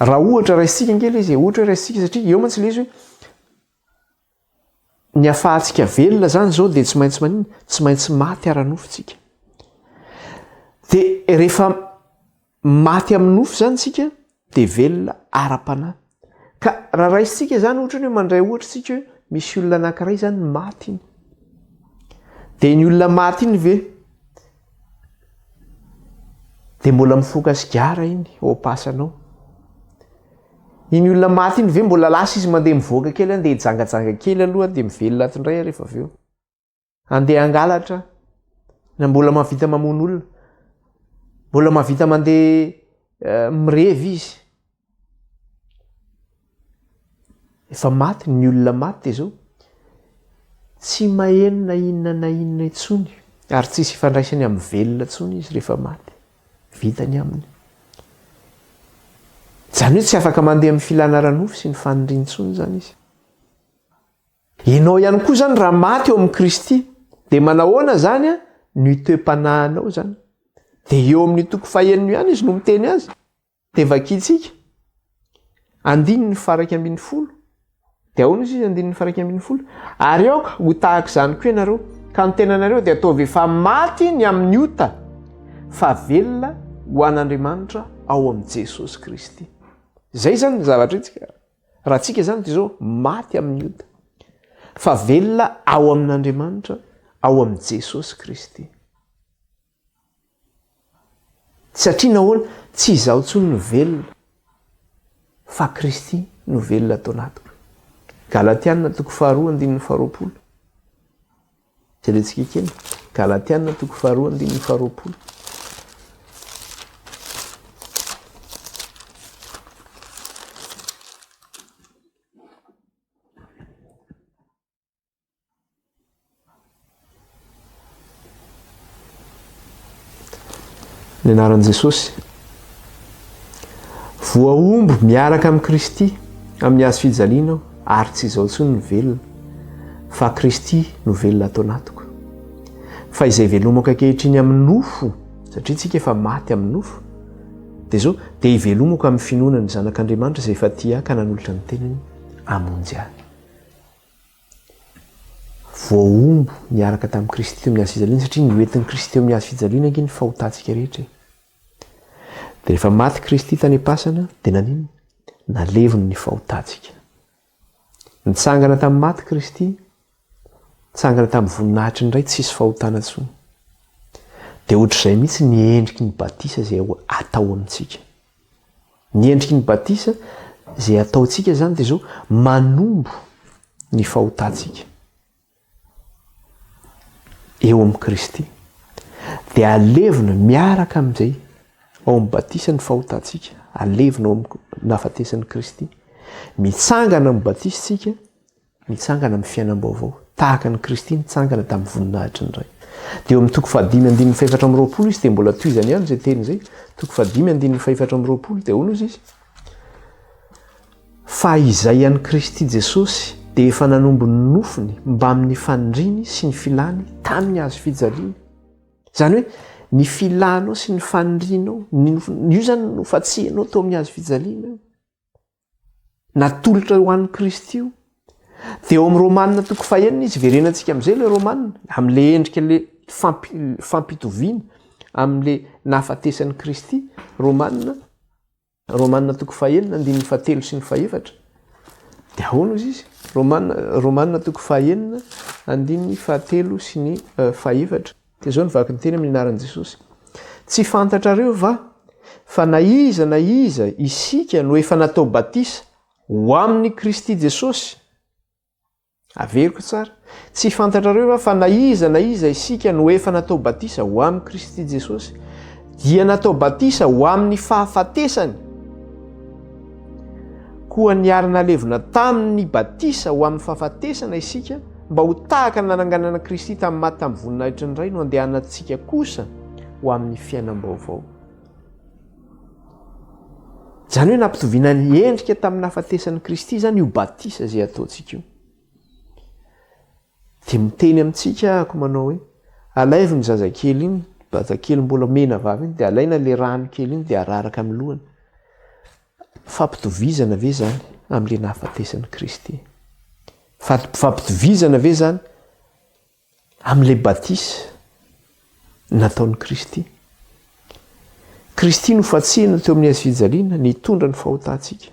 Raha ohatra raisitsika angely izy, ohatra raisitsika satria eo mantsy ilay izy hoe ny ahafahantsika velona zany zao dia tsy maintsy manino, tsy maintsy maty ara-nofontsika. Dia rehefa maty amin'ny nofo zany tsika dia velona ara-panahy. Ka raha raisitsika zany ohatra hoe mandray ohatra tsika hoe misy olona anankiray zany maty iny. Dia ny olona maty iny ve dia mbola mifoka sigara iny ao pasanao. Iny olona maty iny ve mbola lasa izy mandeha mivoaka kely, andeha hijangajanga kely aloha dia mivelona atondray rehefa avy eo. Andeha hangalatra na mbola mahavita mamono olona, mbola mahavita mandeha mirevy izy. Efa maty ny olona maty dia zao tsy maheno na inona na inona intsony ary tsisy ifandraisany amin'ny velona intsony izy rehefa maty. Vitany aminy. Zany hoe tsy afaka mandeha amin'ny filana ara-nofo sy ny faniriany intsony zany izy. Ianao ihany koa zany raha maty eo amin'ny Kristy dia manahoana zany ny itoeam-panahinao zany. Dia eo amin'ny toko fahaenina ihany izy no miteny azy. Dia vakiantsika andininy faraky ambin'ny folo. Dia ahoana izy andininy faraky ambin'ny folo? Ary aoka ho tahaka izany koa ianareo, ka ny tenanareo dia ataovy efa maty ny amin'ny ota fa velona ho an'Andriamanitra ao amin'i Jesosy Kristy. Zay zany ny zavatra itsika. Raha tsika zany dia zao maty amin'ny ota fa velona ao amin'Andriamanitra ao amin'i Jesosy Kristy. Satria nahoana tsy izaho intsony no velona fa Kristy no velona atao anatiko. Galatiana toko faharoa andininy faharoapolo. Jerentsika kely. Galatiana toko faharoa andininy faharoapolo. Ny anaran'i Jesosy. Voaombo miaraka amin'ny Kristy amin'ny hazo fijaliana ary tsy izaho intsony ny velona fa Kristy no velona atao anatiko. Fa izay velomako ankehitriny amin'ny nofo, satria tsika efa maty amin'ny nofo, dia zao dia hivelomako amin'ny finoana ny zanak'Andriamanitra izay efa tia ka nanolotra ny tenany hamonjy ahy. Voaombo miaraka tamin'i Kristy teo amin'ny hazo fijaliana satria nioentin'i Kristy teo amin'ny hazo fijaliana ange ny fahotantsika rehetra. Dia rehefa maty Kristy tany am-pasana dia nanino? Nalevony ny fahotantsika. Nitsangana tamin'ny maty Kristy, nitsangana tamin'ny voninahitry indray tsisy fahotana intsony. Dia ohatr'izay mihitsy ny endriky ny batisa izay atao amintsika. Ny endriky ny batisa izay ataontsika zany dia zao manombo ny fahotantsika eo amin'ny Kristy. Dia alevina miaraka amin'izay ao amin'ny batisa ny fahotantsika, alevina ao amin'ny nahafatesan'i Kristy. Mitsangana amin'ny batisitsika, mitsangana amin'ny fiainam-baovao. Tahaka ny Kristy nitsangana tamin'ny voninahitry indray. Dia eo amin'ny toko 5:420 izy dia mbola tohizany ihany izay teny izay. Toko 5:420 dia hono izy. Fa izay an'i Kristy Jesosy dia efa nanombo ny nofony mba amin'ny faniriany sy ny filany tamin'ny hazo fijaliana. Zany hoe ny filanao sy ny fanirianao, io zany no fatsihanao tao amin'ny hazo fijaliana. Natolotra ho an'i Kristy io. Dia eo amin'ny Romanina toko fahaenina izy verenantsika amin'izay ilay Romanina, amin'ilay endrika ilay fampitoviana amin'ilay nahafatesan'i Kristy. Romanina toko fahaenina andininy fahatelo sy ny fahaefatra. Dia ahoana izy? Romanina toko fahaenina andininy fahatelo sy ny fahaefatra. Dia zao ny vaky ny teny amin'ny anaran'i Jesosy. Tsy fantatrareo va fa na iza isika no efa natao batisa ho amin'ny Kristy Jesosy Averiko tsara tsy fantatrareo fa na iza isika no efa natao batisa ho amin'ny Kristy Jesosy dia natao batisa ho amin'ny fahafatesany, koa niarina levina tamin'ny batisa ho amin'ny fahafatesana isika mba ho tahaka ny nananganana Kristy tamin'ny maty tamin'ny voninahitry ny ray no andehanantsika kosa ho amin'ny fiainam-baovao. Zany hoe nampitoviana ny endrika tamin'ny hafatesan'ny Kristy zany io batisa zay ataontsika io. Dia miteny amintsika ako manao hoe alaivy ny zazakely iny, zazakely mbola mena vavy iny, dia alaina le rano kely iny dia araraka amin'ny lohany. Fampitovizana ve zany amin'le nahafatesan'ny Kristy? Fampitovizana ve zany amin'le batisa nataon'ny Kristy? Kristy no fatsihana teo amin'ny hazofijaliana nitondra ny fahotantsika.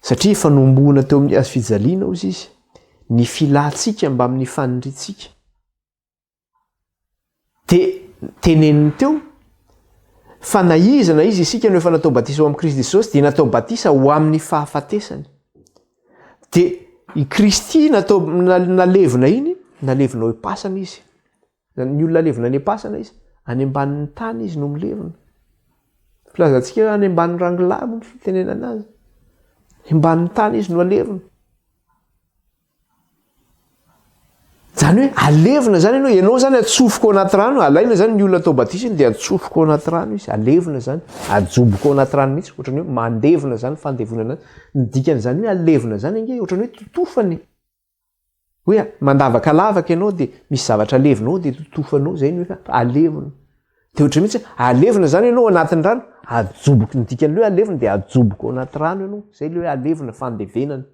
Satria efa nombona teo amin'ny hazofijaliana ozy izy, ny filantsika mba amin'ny fanindritsika. Dia teneniny teo fa na iza isika no efa natao batisa ho amin'ny Kristy Jesosy dia natao batisa ho amin'ny fahafatesany. Dia i Kristy natao nalevina iny, nalevina ho pasana izy. Ny olona levina ny pasana izy, any ambanin'ny tany izy no milevina. Filazantsika any ambanin'ny rangilavo ny fitenenana azy. Ambanin'ny tany izy no alevina. Zany hoe alevina zany ianao zany atsofoka ao anaty rano, alaina zany ny olona atao batisa iny dia atsofoka ao anaty rano izy, alevina zany, ajoboka ao anaty rano mihitsy, ohatrany hoe mandevina zany fandevonana. Ny dikan'izany hoe alevina zany ange ohatrany hoe totofany. Hoe mandavaka lavaka ianao dia misy zavatra alevinao dia totofanao, zay ny hoe alevina. Dia ohatrany mihitsy alevina zany ianao anatin'ny rano, ajoboka, ny dikan'ilay hoe alevina dia ajoboka ao anaty rano ianao. Zay ilay hoe alevina fandevenana,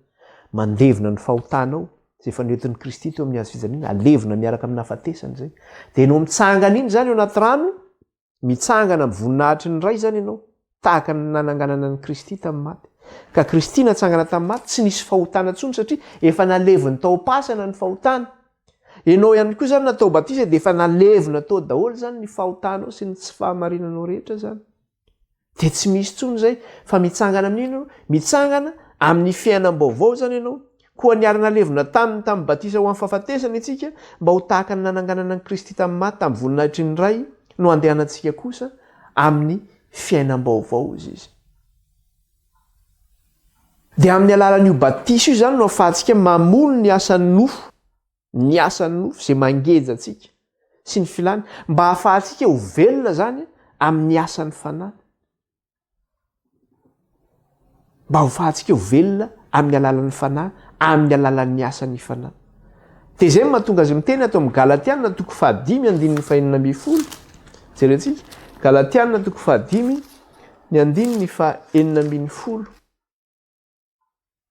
mandevina ny fahotanao. Zay fanetin'ny Kristy teo amin'ny hazofijaliana, alevina miaraka amin'ny hafatesany zay. Dia ianao mitsangana iny zany ao anaty rano, mitsangana amin'ny voninahitry ny ray zany ianao, tahaka ny nananganana ny Kristy tamin'ny maty. Ka Kristy natsangana tamin'ny maty tsy nisy fahotana intsony satria efa naleviny tao pasana ny fahotana. Ianao ihany koa zany natao batisa dia efa nalevina tao daholo zany ny fahotanao sy ny tsy fahamarinanao rehetra zany. Dia tsy misy intsony zay fa mitsangana amin'iny ianao, mitsangana amin'ny fiainam-baovao zany ianao. Koa niarina levina tamin'ny batisa ho amin'ny fahafatesana itsika mba ho tahaka ny nananganana ny Kristy tamin'ny maty tamin'ny voninahitry ny ray no andehanantsika kosa amin'ny fiainam-baovao izy. Dia amin'ny alalan'io batisa io zany no ahafahantsika mamono ny asan'ny nofo, ny asan'ny nofo izay mangeja antsika sy ny filany, mba ahafahantsika ho velona zany amin'ny asan'ny fanahy. Mba ahafahantsika ho velona amin'ny alalan'ny fanahy, amin'ny alalan'ny asan'ny fanahy. Dia izay mahatonga azy miteny atao amin'ny Galatiana toko 5:5-10. Jerentsika, Galatiana toko 5:5-10.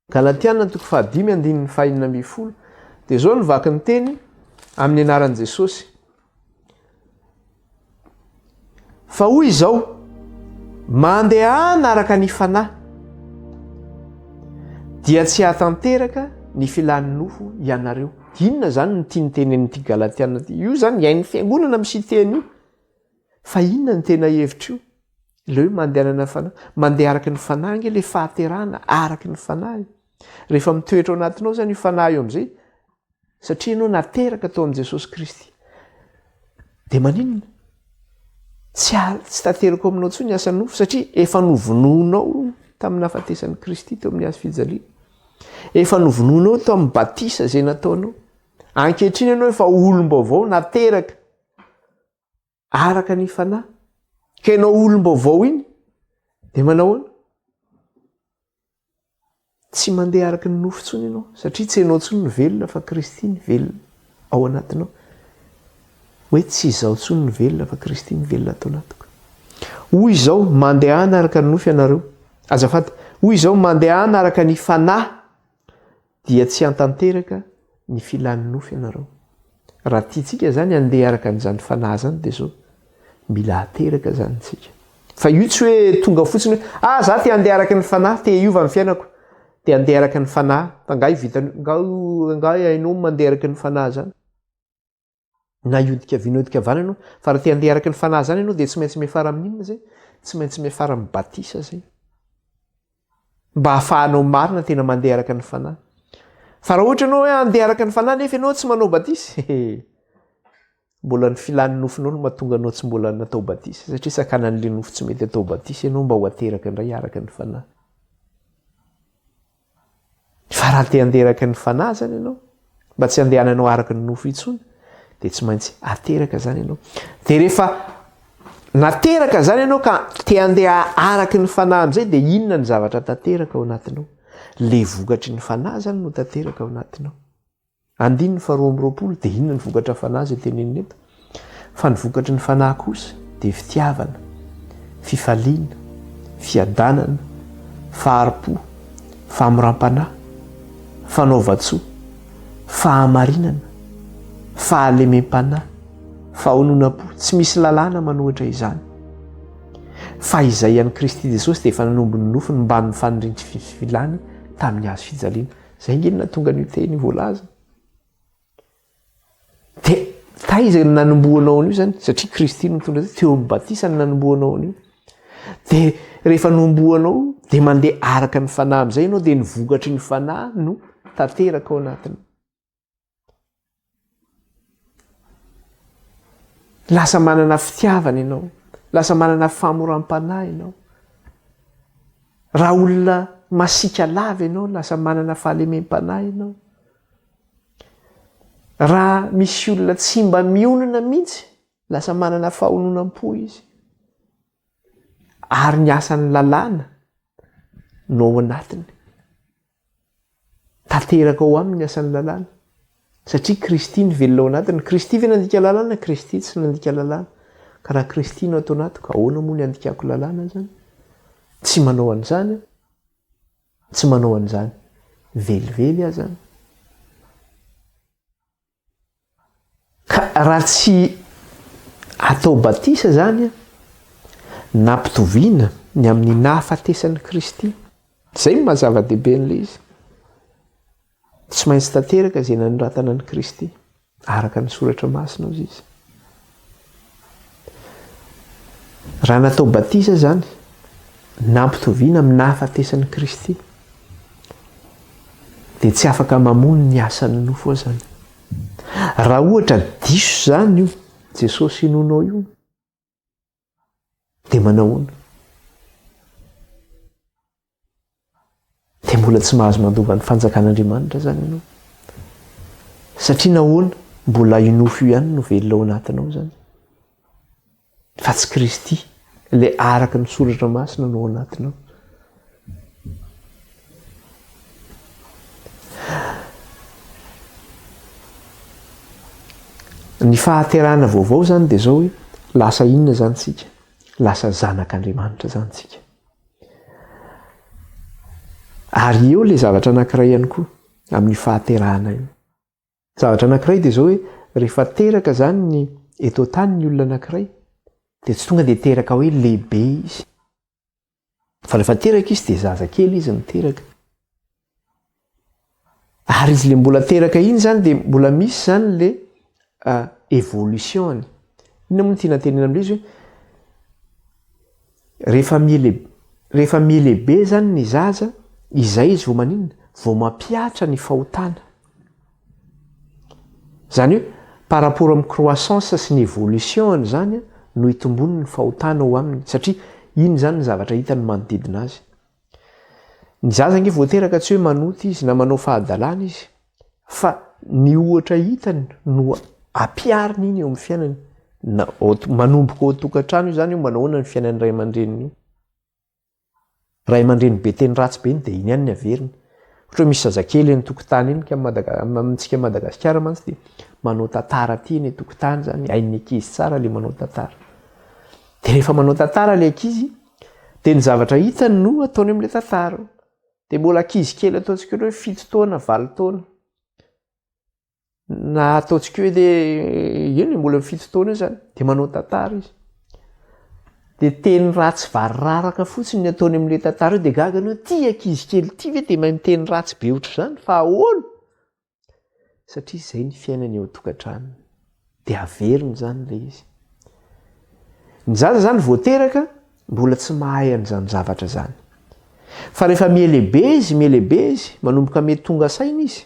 Galatiana toko 5:5-10. Dia izao no vaky ny teny amin'ny anaran'i Jesosy. Fa hoy izao, mandehana araka ny fanahy dia tsy hatanteraka ny filan'ny nofo ianareo. Inona zany ny tiany tenen'ity Galatiana ity? Io zany iain'ny fiangonana misy teny io. Fa inona ny tena hevitra io? Ilay hoe mandehanana fanahy, mandeha araka ny fanahy ange ilay fahaterahana araka ny fanahy. Rehefa mitoetra ao anatinao zany io fanahy io amin'izay, satria ianao nateraka tao amin'i Jesosy Kristy. Dia maninona? Tsy tanteraka aminao intsony ny asan'ny nofo satria efa novonoinao tamin'ny hafatesan'ny Kristy teo amin'ny hazofijaliana. Efa novonoinao tao amin'ny batisa zay nataonao. Ankehitriny ianao efa olom-baovao nateraka araka ny fanahy. Ka ianao olom-baovao iny dia manao ahoana? Tsy mandeha araka ny nofo intsony ianao satria tsy ianao intsony ny velona fa Kristy ny velona ao anatinao. Hoe tsy izaho intsony ny velona fa Kristy ny velona atao anatiko. Hoy izao, mandehana araka ny nofo ianareo. Azafady, hoy izao, mandehana araka ny fanahy dia tsy hantanteraka ny filan'ny nofo ianareo. Raha tiantsika zany andeha araka an'izany fanahy zany dia izao, mila hateraka zany tsika. Fa io tsy hoe tonga fotsiny hoe za te handeha araka ny fanahy, te hiova ny fiainako, te handeha araka ny fanahy, fa nga hainao mandeha araka ny fanahy zany. Na iodika vana ianao, fa raha te handeha araka ny fanahy zany ianao dia tsy maintsy miafara amin'inona zay? Tsy maintsy miafara amin'ny batisa zay. Mba hahafahanao marina tena mandeha araka ny fanahy. fa raha ohatra ianao hoe andeha araka ny fanahy nefa ianao tsy manao batisy mbola ny filan'ny nofinao no mahatonga anao tsy mbola natao batisy satria sakanan'le nofo tsy mety atao batisy ianao mba ho ateraka indray araka ny fanahy. Fa raha te anderaka ny fanahy zany ianao mba tsy andehananao araka ny nofo intsony dia tsy maintsy ateraka zany ianao. Dia rehefa nateraka zany ianao ka te andeha araka ny fanahy amin'izay dia inona ny zavatra tanteraka ao anatinao? Le vokatry ny fanahy zany no tanteraka ao anatinao. Andininy fa 2:20 dia inona ny vokatra fanahy zay tenenina eto? Fa ny vokatry ny fanahy kosa dia fitiavana, fifaliana, fiadanana, faharipo, famoram-panahy, fanaova-tsoa, fahamarinana, fahalemem-panahy, fahononam-po. Tsy misy lalàna manohitra izany. Fa izay ihany Kristy Jesosy dia efa nanomby ny nofony mba ny fanindry filany tamin'ny hazo fijaliana. Zay nge natonga an'io teny voalaza. Dia taiza ny nanomboanao an'io zany satria Kristy no mitondra teo amin'ny batisa ny nanomboanao an'io. Dia rehefa nomboanao dia mandeha araka ny fanahy amin'izay ianao dia ny vokatry ny fanahy no tanteraka ao anatiny. Lasa manana fitiavana ianao, lasa manana famoram-panahy ianao. Raha olona masika lava ianao, lasa manana fahalemem-panahy ianao. Raha misy olona tsy mba mionona mihitsy, lasa manana fahononam-po izy. Ary ny asan'ny lalàna no ao anatiny. Tanteraka ao aminy asan'ny lalàna. Satria Kristy ny velona ao anatiny. Kristy ve nandika lalàna? Kristy tsy nandika lalàna. Ka raha Kristy no atao anatiko, ahoana moa ny andikako lalàna zany? Tsy manao an'izany. Tsy manao an'izany. Velively aho zany. Ka raha tsy atao batisa zany nampitoviana ny amin'ny nahafatesan'ny Kristy. Zay no mahazava-dehibe n'ilay izy. Tsy maintsy tanteraka izay nanoratana ny Kristy araka ny soratra masina ozy izy. Raha natao batisa zany nampitoviana amin'ny nahafatesan'ny Kristy dia tsy afaka mamono ny asan'ny nofo ao zany. Raha ohatra diso zany io Jesosy inonao io dia manahoana? Dia mbola tsy mahazo mandova ny fanjakan'Andriamanitra zany ianao. Satria nahoana? Mbola io nofo io ihany no velona ao anatinao zany. Fa tsy Kristy ilay araka ny soratra masina no ao anatinao. Ny fahaterahana vaovao zany dia zao hoe lasa inona zany tsika? Lasa zanak'Andriamanitra zany tsika. Ary eo ilay zavatra anankiray ihany koa amin'ny fahaterahana io. Zavatra anankiray dia zao hoe rehefa teraka zany ny eto an-tany ny olona anankiray dia tsy tonga dia teraka hoe lehibe izy. Fa rehefa teraka izy dia zazakely izy miteraka. Ary izy le mbola teraka iny zany dia mbola misy zany le évolution. Inona moa tiana tenena amin'izy hoe rehefa mielehibe zany ny zaza, izay izy vao maninona? Vao mampiatra ny fahotana. Zany hoe par rapport amin'ny croissance sy ny évolution zany no hitombony ny fahotana ao aminy. Satria iny zany ny zavatra hitany manodidina azy. Ny zaza nge vao teraka tsy hoe manoty izy na manao fahadalàna izy, fa ny ohatra hitany no ampiariny iny eo amin'ny fiainany. Manomboka ao tokantrano io zany io manahoana ny fiainan'ny ray aman-dreniny io. Ray aman-dreny be teny ratsy be iny dia iny ihany ny averiny. Ohatra misy zazakely eny tokotany iny amintsika Madagasikara mantsy dia manao tantara aty eny tokotany zany, hain'ny ankizy tsara le manao tantara. Dia rehefa manao tantara le ankizy dia ny zavatra hitany no ataony amin'ilay tantara. Dia mbola ankizy kely ataontsika hoe 7 taona, 8 taona. Na ataontsika hoe dia eny mbola 7 taona io zany dia manao tantara izy. Dia teny ratsy vararaka fotsiny ny ataony amin'ilay tantara io dia gaga anao ty ankizy kely ty ve dia mahay miteny ratsy be ohatr' izany fa ahoana? Satria izay ny fiainany eo an-tokantrano. Dia averiny zany ilay izy. Ny zaza zany vao teraka mbola tsy mahay an'izany zavatra zany. Fa rehefa mielehibe izy, manomboka mety tonga saina izy,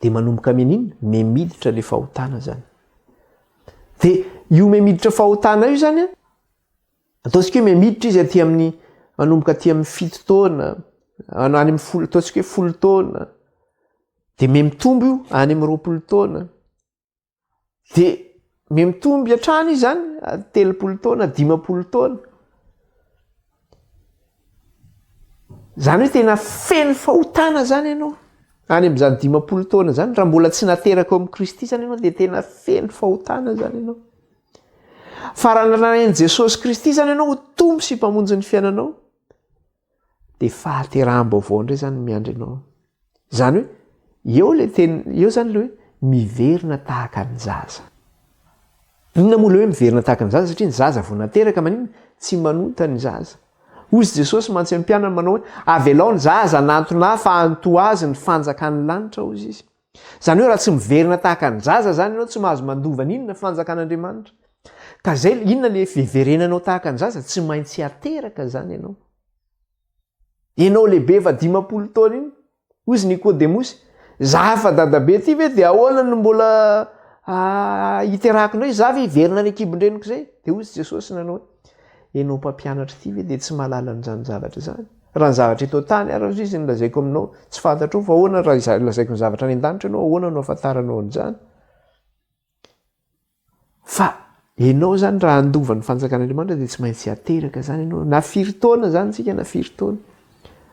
dia manomboka menina memiditra le fahotana zany. Dia io memiditra fahotana io zany ataontsika hoe memiditra izy aty amin'ny manomboka aty amin'ny 7 taona any amin'ny folo, ataontsika hoe 10 taona, dia memitombo io any amin'ny 20 taona, dia memitombo hatrany izy zany 30 taona 50 taona. Zany hoe tena feno fahotana zany ianao any amin'izany 50 taona zany, raha mbola tsy nateraka ao amin'ny Kristy zany ianao dia tena feno fahotana zany ianao. Fa raha nanain'i Jesosy Kristy zany ianao ho tombo sy mpamonjy ny fiainanao dia fahateraham-baovao indray zany miandry ianao. Zany hoe eo zany le hoe miverina tahaka ny zaza. Inona moa le hoe miverina tahaka ny zaza? Satria ny zaza vao nateraka manino tsy manota ny zaza. Hozy Jesosy mantsy ampianana manao hoe avelao ny zaza nantona fa anto azy ny fanjakan'ny lanitra hozy izy. Zany hoe raha tsy miverina tahaka ny zaza zany ianao tsy mahazo mandova ny inona fanjakan'Andriamanitra. Ka zay inona le fiverenanao tahaka ny zaza? Tsy maintsy ateraka zany ianao. Ianao lehibe fa 50 taona iny, hozy Nikodemosy, za fa dadabe ty ve dia ahoana no mbola hiterahako indray za ve hiverina ny ekibondreniko zay? Dia hozy Jesosy nanao hoe ianao mpampianatra ty ve dia tsy mahalala n'izany zavatra zany? Raha ny zavatra eto tany ary izy ny lazaiko aminao tsy fantatro fa ahoana raha lazaiko ny zavatra any an-danitra ianao, ahoana no afantaranao an'izany? Fa ianao zany raha andova ny fanjakan'Andriamanitra dia tsy maintsy ateraka zany ianao. Na 5 taona zany tsika, na 5 taona.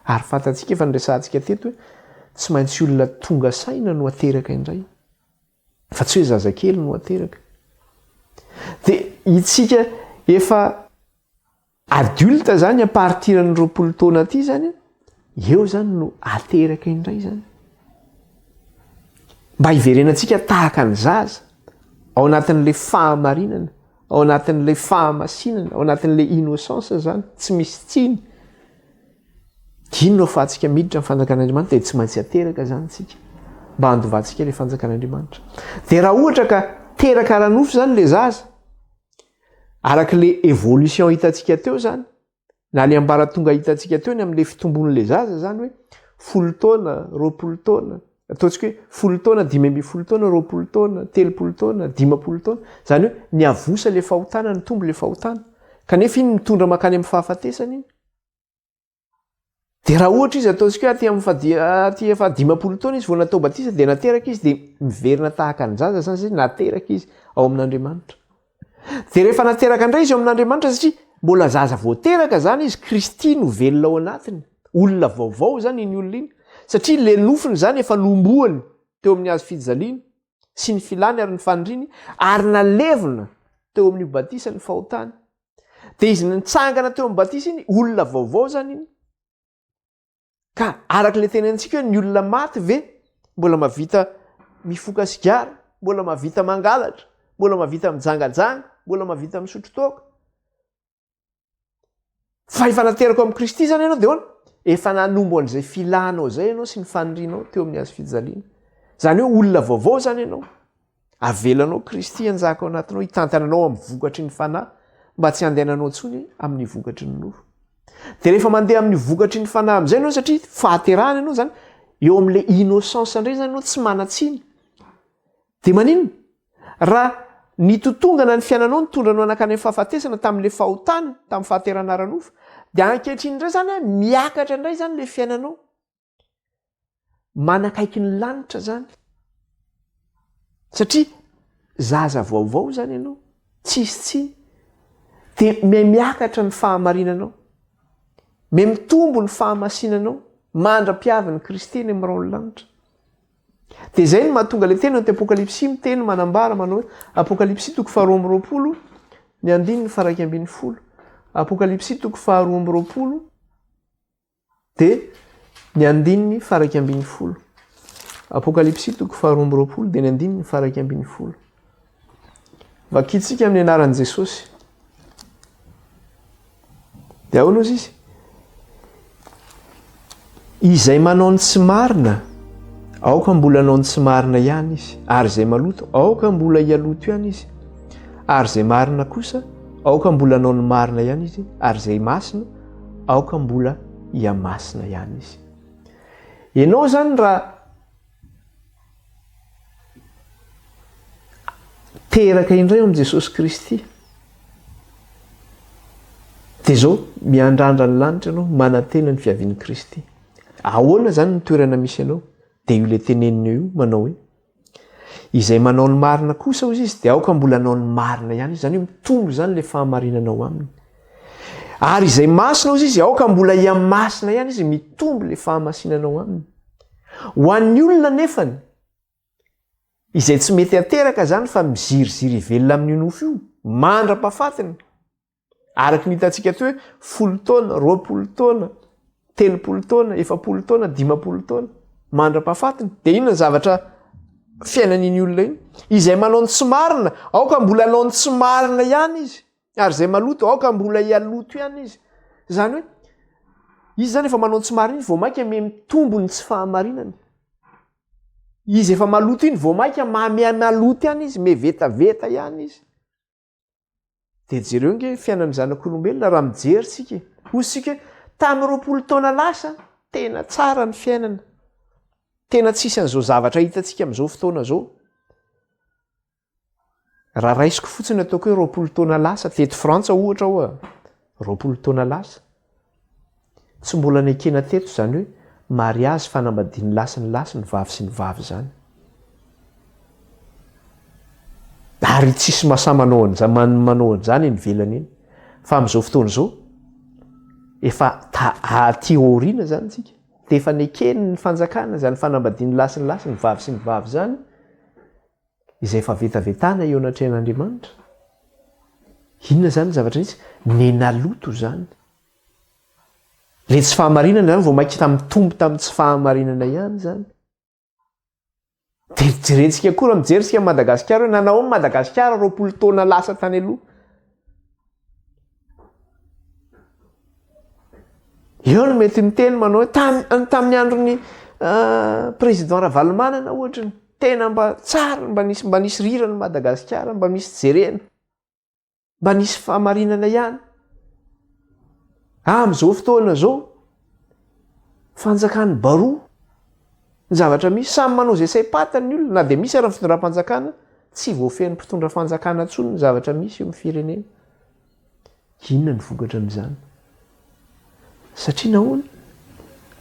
Ary fantatsika efa niresahantsika teto hoe tsy maintsy olona tonga saina no ateraka indray, fa tsy hoe zazakely no ateraka. Dia itsika efa adulta zany apartirany 20 taona aty zany, eo zany no ateraka indray zany. Mba hiverenantsika tahaka ny zaza ao anatin'ilay fahamarinana, ao anatin'ilay fahamasinana, ao anatin'ilay innocence zany, tsy misy tsiny. Inona ahafahantsika miditra amin'ny fanjakan'Andriamanitra dia tsy maintsy ateraka zany tsika mba handovantsika ilay fanjakan'Andriamanitra. Dia raha ohatra ka teraka ranofo zany le zaza, araka le évolution hitantsika teo zany, na le ambaratonga hitantsika teo ny amin'ilay fitombon'le zaza zany hoe 10 taona, 20 taona, ataontsika hoe 10 taona, 15 taona, 20 taona, 30 taona, 50 taona. Zany hoe ny avosa le fahotana, ny tombo le fahotana. Kanefa iny mitondra makany amin'ny fahafatesana iny. Dia raha ohatra izy ataontsika hoe aty efa 50 taona izy vao natao batisa dia nateraka izy dia miverina tahaka ny zaza zany zay nateraka izy ao amin'Andriamanitra. Dia rehefa nateraka indray izy ao amin'Andriamanitra satria mbola zaza voateraka zany izy, Kristy no velona ao anatiny. Olona vaovao zany iny olona iny. Satria le nofiny zany efa nomboany teo amin'ny hazo fijaliana sy ny filany ary ny faniriny ary nalevina teo amin'ny batisa ny fahotany. Dia izy nitsangana teo amin'ny batisa iny, olona vaovao zany iny. Ka araka le tenentsika hoe ny olona maty ve mbola mavita mifoka sigara, mbola mavita mangalatra, mbola mavita mijangajanga, mbola mavita misotro toaka. Fa efa nateraka amin'ny Kristy zany ianao dia hoana? Efa nanombo an'izay filanao zay ianao sy ny fanirinao teo amin'ny hazo fijaliana. Zany hoe olona vaovao zany ianao. Avelanao Kristy hanjaka ao anatinao, hitantananao amin'ny vokatry ny fanahy mba tsy handehananao intsony amin'ny vokatry ny nofo. Dia rehefa mandeha amin'ny vokatry ny fanahy amin'izay ianao satria fahaterahana ianao zany, eo amin'ilay innocence indray zany ianao tsy manatsiny. Dia maninona? Raha ny totongana ny fiainanao nitondranao anakany amin'ny fahafatesana tamin'ilay fahotana, tamin'ny fahaterana ara-nofo, dia ankehitriny indray zany miakatra indray zany ilay fiainanao. Manakaiky ny lanitra zany. Satria zaza vaovao zany ianao, tsisy tsiny. Dia miakatra ny fahamarinanao. Mitombo ny fahamasinanao, mandra-piavin'ny Kristy ny amin'irao ny lanitra. Dia izay no mahatonga ilay teny anaty Apokalipsy miteny manambara manao hoe Apokalipsy 2:20, ny 9:1. Apokalipsy 2:20 dia ny 9:1. Apokalipsy 2:20 dia ny 9:1. Vakitsika amin'ny anaran'i Jesosy. Dia ahoana ozy izy? Izay manao ny tsy marina, aoka mbola anao ny tsy marina ihany izy. Ary izay maloto, aoka mbola hialoto ihany izy. Ary izay marina kosa, aoka mbola anao ny marina ihany izy. Ary izay masina, aoka mbola hiamasina ihany izy. Ianao zany raha teraka indray eo am' Jesosy Kristy dia zao miandrandra ny lanitra ianao manantena ny fiavian'i Kristy. Ahoana zany ny toerana misy ianao dia io le tenenina io manao hoe izay manao ny marina kosa ozy izy dia aoka mbola anao ny marina ihany izy, zany hoe mitombo zany le fahamarinanao aminy. Ary izay masina ozy izy aoka mbola iamasina ihany izy mitombo le fahamasinanao aminy. Ho an'ny olona nefany izay tsy mety ateraka zany fa miziriziry velona amin'ny nofo io, mandra-pahafatiny araky ny hitantsika teo hoe 10 taona, 20 taona, 30 taona, 70 taona, 50 taona mandra-pahafatiny dia inona ny zavatra fiainan'iny olona iny? Izay manao ny tsy marina aoka mbola anao ny tsy marina ihany izy, ary izay maloto aoka mbola ialoto ihany izy. Zany hoe izy zany efa manao ny tsy marina iny vao mainka me mitombo ny tsy fahamarinany. Izy efa maloto iny vao mainka maloto ihany izy, me vetaveta ihany izy. Dia jereo nge fiainan'ny zanak'olombelona raha mijery sika, hoy sika tamin'ny 20 taona lasa tena tsara ny fiainana, tena tsisy an'izao zavatra hitantsika amin'izao fotoana zao. Raha raisiko fotsiny ataoko hoe 20 taona lasa teto Frantsa ohatra hoa 20 taona lasa, tsy mbola nekena teto zany hoe mariazy fanambadiany lasa ny vavy sy ny vavy zany. Ary tsisy mahasamanao an'izany ny velany iny. Fa amin'izao fotoana izao efa aty aoriana zany tsika dia efa nekeny ny fanjakana zany fanambadiany lasa ny vavy sy ny vavy zany, izay efa vetavetana eo anatrehan'Andriamanitra. Inona zany zavatra nisy? Nenaloto zany. Le tsy fahamarinana zany vao mainka mitombo tamin'ny tsy fahamarinana ihany zany. Dia jerentsika koa raha mijery sika Madagasikara hoe nanao Madagasikara 20 taona lasa tany aloha. Eo no mety miteny manao hoe tamin'ny andron'ny président Ravalomanana ohatra ny tena mba tsara, mba nisy rirany Madagasikara, mba misy jerena, mba nisy fahamarinana ihany. Amin'izao fotoana zao fanjakany baroa ny zavatra misy, samy manao zay saim-patany ny olona, na dia misy ara-ny fitondram-panjakana tsy voafehin'ny mpitondra fanjakana intsony ny zavatra misy eo amin'ny firenena. Inona ny vokatra amin'izany? Satria nahoana?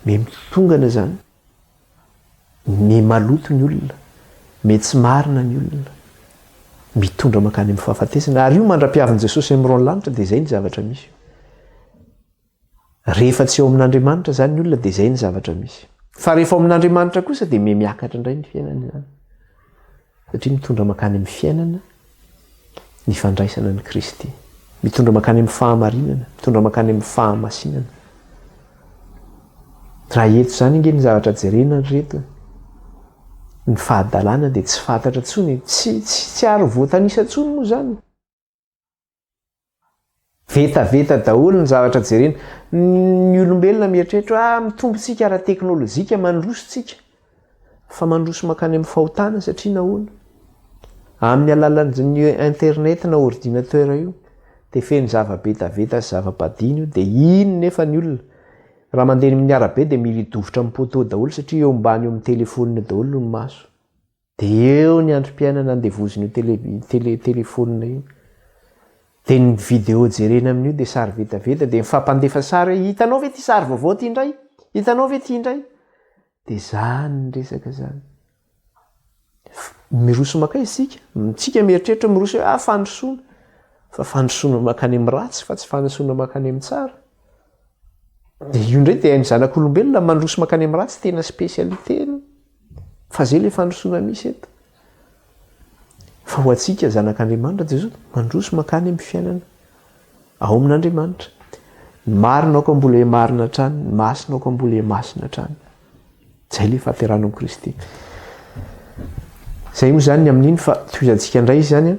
Me mitongana zany, me maloto ny olona, me tsy marina ny olona, mitondra makany amin'ny fahafatesana. Ary io mandra-piavin'i Jesosy amin'ny rano lanitra dia izay ny zavatra misy. Rehefa tsy eo amin'Andriamanitra zany ny olona dia izay ny zavatra misy. Fa rehefa ao amin'Andriamanitra kosa dia me miakatra indray ny fiainana izany. Satria mitondra makany amin'ny fiainana ny fandraisana ny Kristy, mitondra makany amin'ny fahamarinana, mitondra makany amin'ny fahamasinana. Raha eto zany nge ny zavatra jerena reto, ny fahadalàna dia tsy fantatra intsony, tsy ary voatanisa intsony moa zany. Vetaveta daholo ny zavatra jerena. Ny olombelona mieritreritra mitombontsika ara-teknôlôjika mandrosontsika, fa mandroso makany amin'ny fahotana. Satria nahoana? Amin'ny alalan'ny internet na ordinateur io dia feno zava-betaveta sy zava-padiny io, dia iny nefa ny olona raha mandeha amin'ny arabe dia mila hidofotra amin'ny poto daholo, satria eo ambany eo amin'ny telefonina daholo ny maso. Dia eo ny androm-piainana andevoziny io telefonina io. Dia ny vidéo jerena amin'io dia sary vetaveta, dia mifampandefa sary, hitanao ve ty sary vaovao ty indray? Hitanao ve ty indray? Dia zany ny resaka zany. Miroso makay isika, tsika mieritreritra miroso hoe fandrosoana, fa fandrosoana makany amin'ny ratsy fa tsy fandrosoana makany amin'ny tsara. Dia io indray dia ny zanak'olombelona mandroso makany amin'ny ratsy tena spécialité-ny, fa zay le fandrosoana misy eto. Fa ho antsika zanak'Andriamanitra dia zao mandroso makany amin'ny fiainana ao amin'Andriamanitra. Ny marina aoka mbola marina hatrany, ny masina aoka mbola masina hatrany. Zay le fahaterana amin'ny Kristy. Zay moa zany amin'iny, fa toizantsika indray zany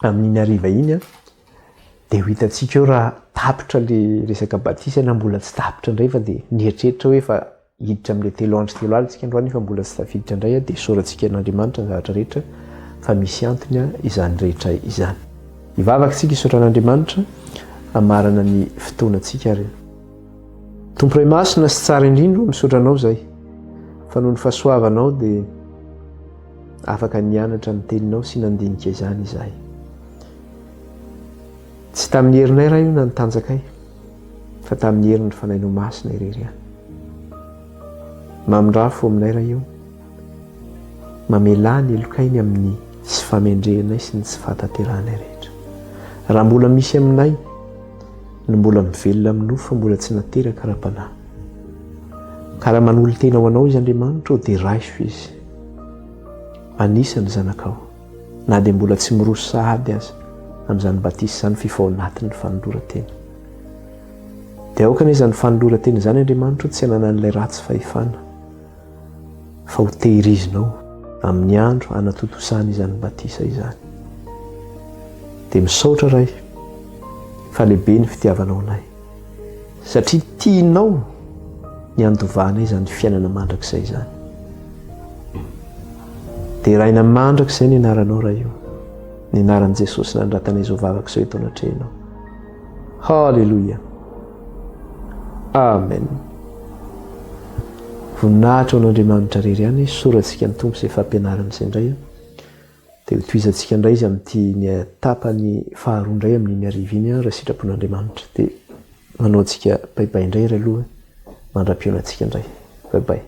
amin'iny hariva iny dia ho hitantsika eo raha tapitra le resaka batisana, mbola tsy tapitra indray fa dia nieritreritra hoe fa hiditra amin'ilay 3 andro 3 alina tsika androany, fa mbola tsy tafiditra indray dia sorantsika n'Andriamanitra ny zavatra rehetra fa misy antony izany rehetra izany. Hivavaka isika hisaotra an'Andriamanitra hamarana ny fotoanantsika ary. Tompo iray masina sy tsara indrindra misaotra anao zay, fa noho ny fahasoavanao dia afaka nianatra ny teninao sy nandinika izany izahay. Tsy tamin'ny herinay raha io na nitanjakay, fa tamin'ny herin'ny fanainao masina irery ihany. Mamindrafo aminay raha io, mamelà ny elokainy amin'ny tsy famendrehanay sy ny tsy fahatanteranay rehetra. Raha mbola misy aminay no mbola mivelona aminao fa mbola tsy nateraka ra-panahy. Ka raha manolo tena ho anao izy Andriamanitra, dia raiso izy. Anisany zanakao, na dia mbola tsy miroso sahady aza amin'izany batisy izany fifao anatin'ny fanoloran-tena. Dia aoka an'izany fanoloran-tena izany Andriamanitra tsy hananan'ilay ratsy fahefana, fa ho tehirizinao amin'ny andro hanatotosany izany batisa izany. Dia misaotra ray fa lehibe ny fitiavanao anay, satria tianao ny andovahanay izany fiainana mandrakizay izany. Dia raina mandrakizay ny anaranao raha io, ny anaran'i Jesosy nandratanay izao vavaka izao eto anatrehanao. Halleluja. Amen. Voninahitra ho an'Andriamanitra rery ihany sorantsika ny tompo izay fampianarana izay indray. Dia ho tohizantsika indray izy amin'ity ny tapany faharoa indray amin'iny ariva iny raha sitrapon'Andriamanitra. Dia manao antsika baibay indray ray aloha, mandra-pionantsika indray. Baibay.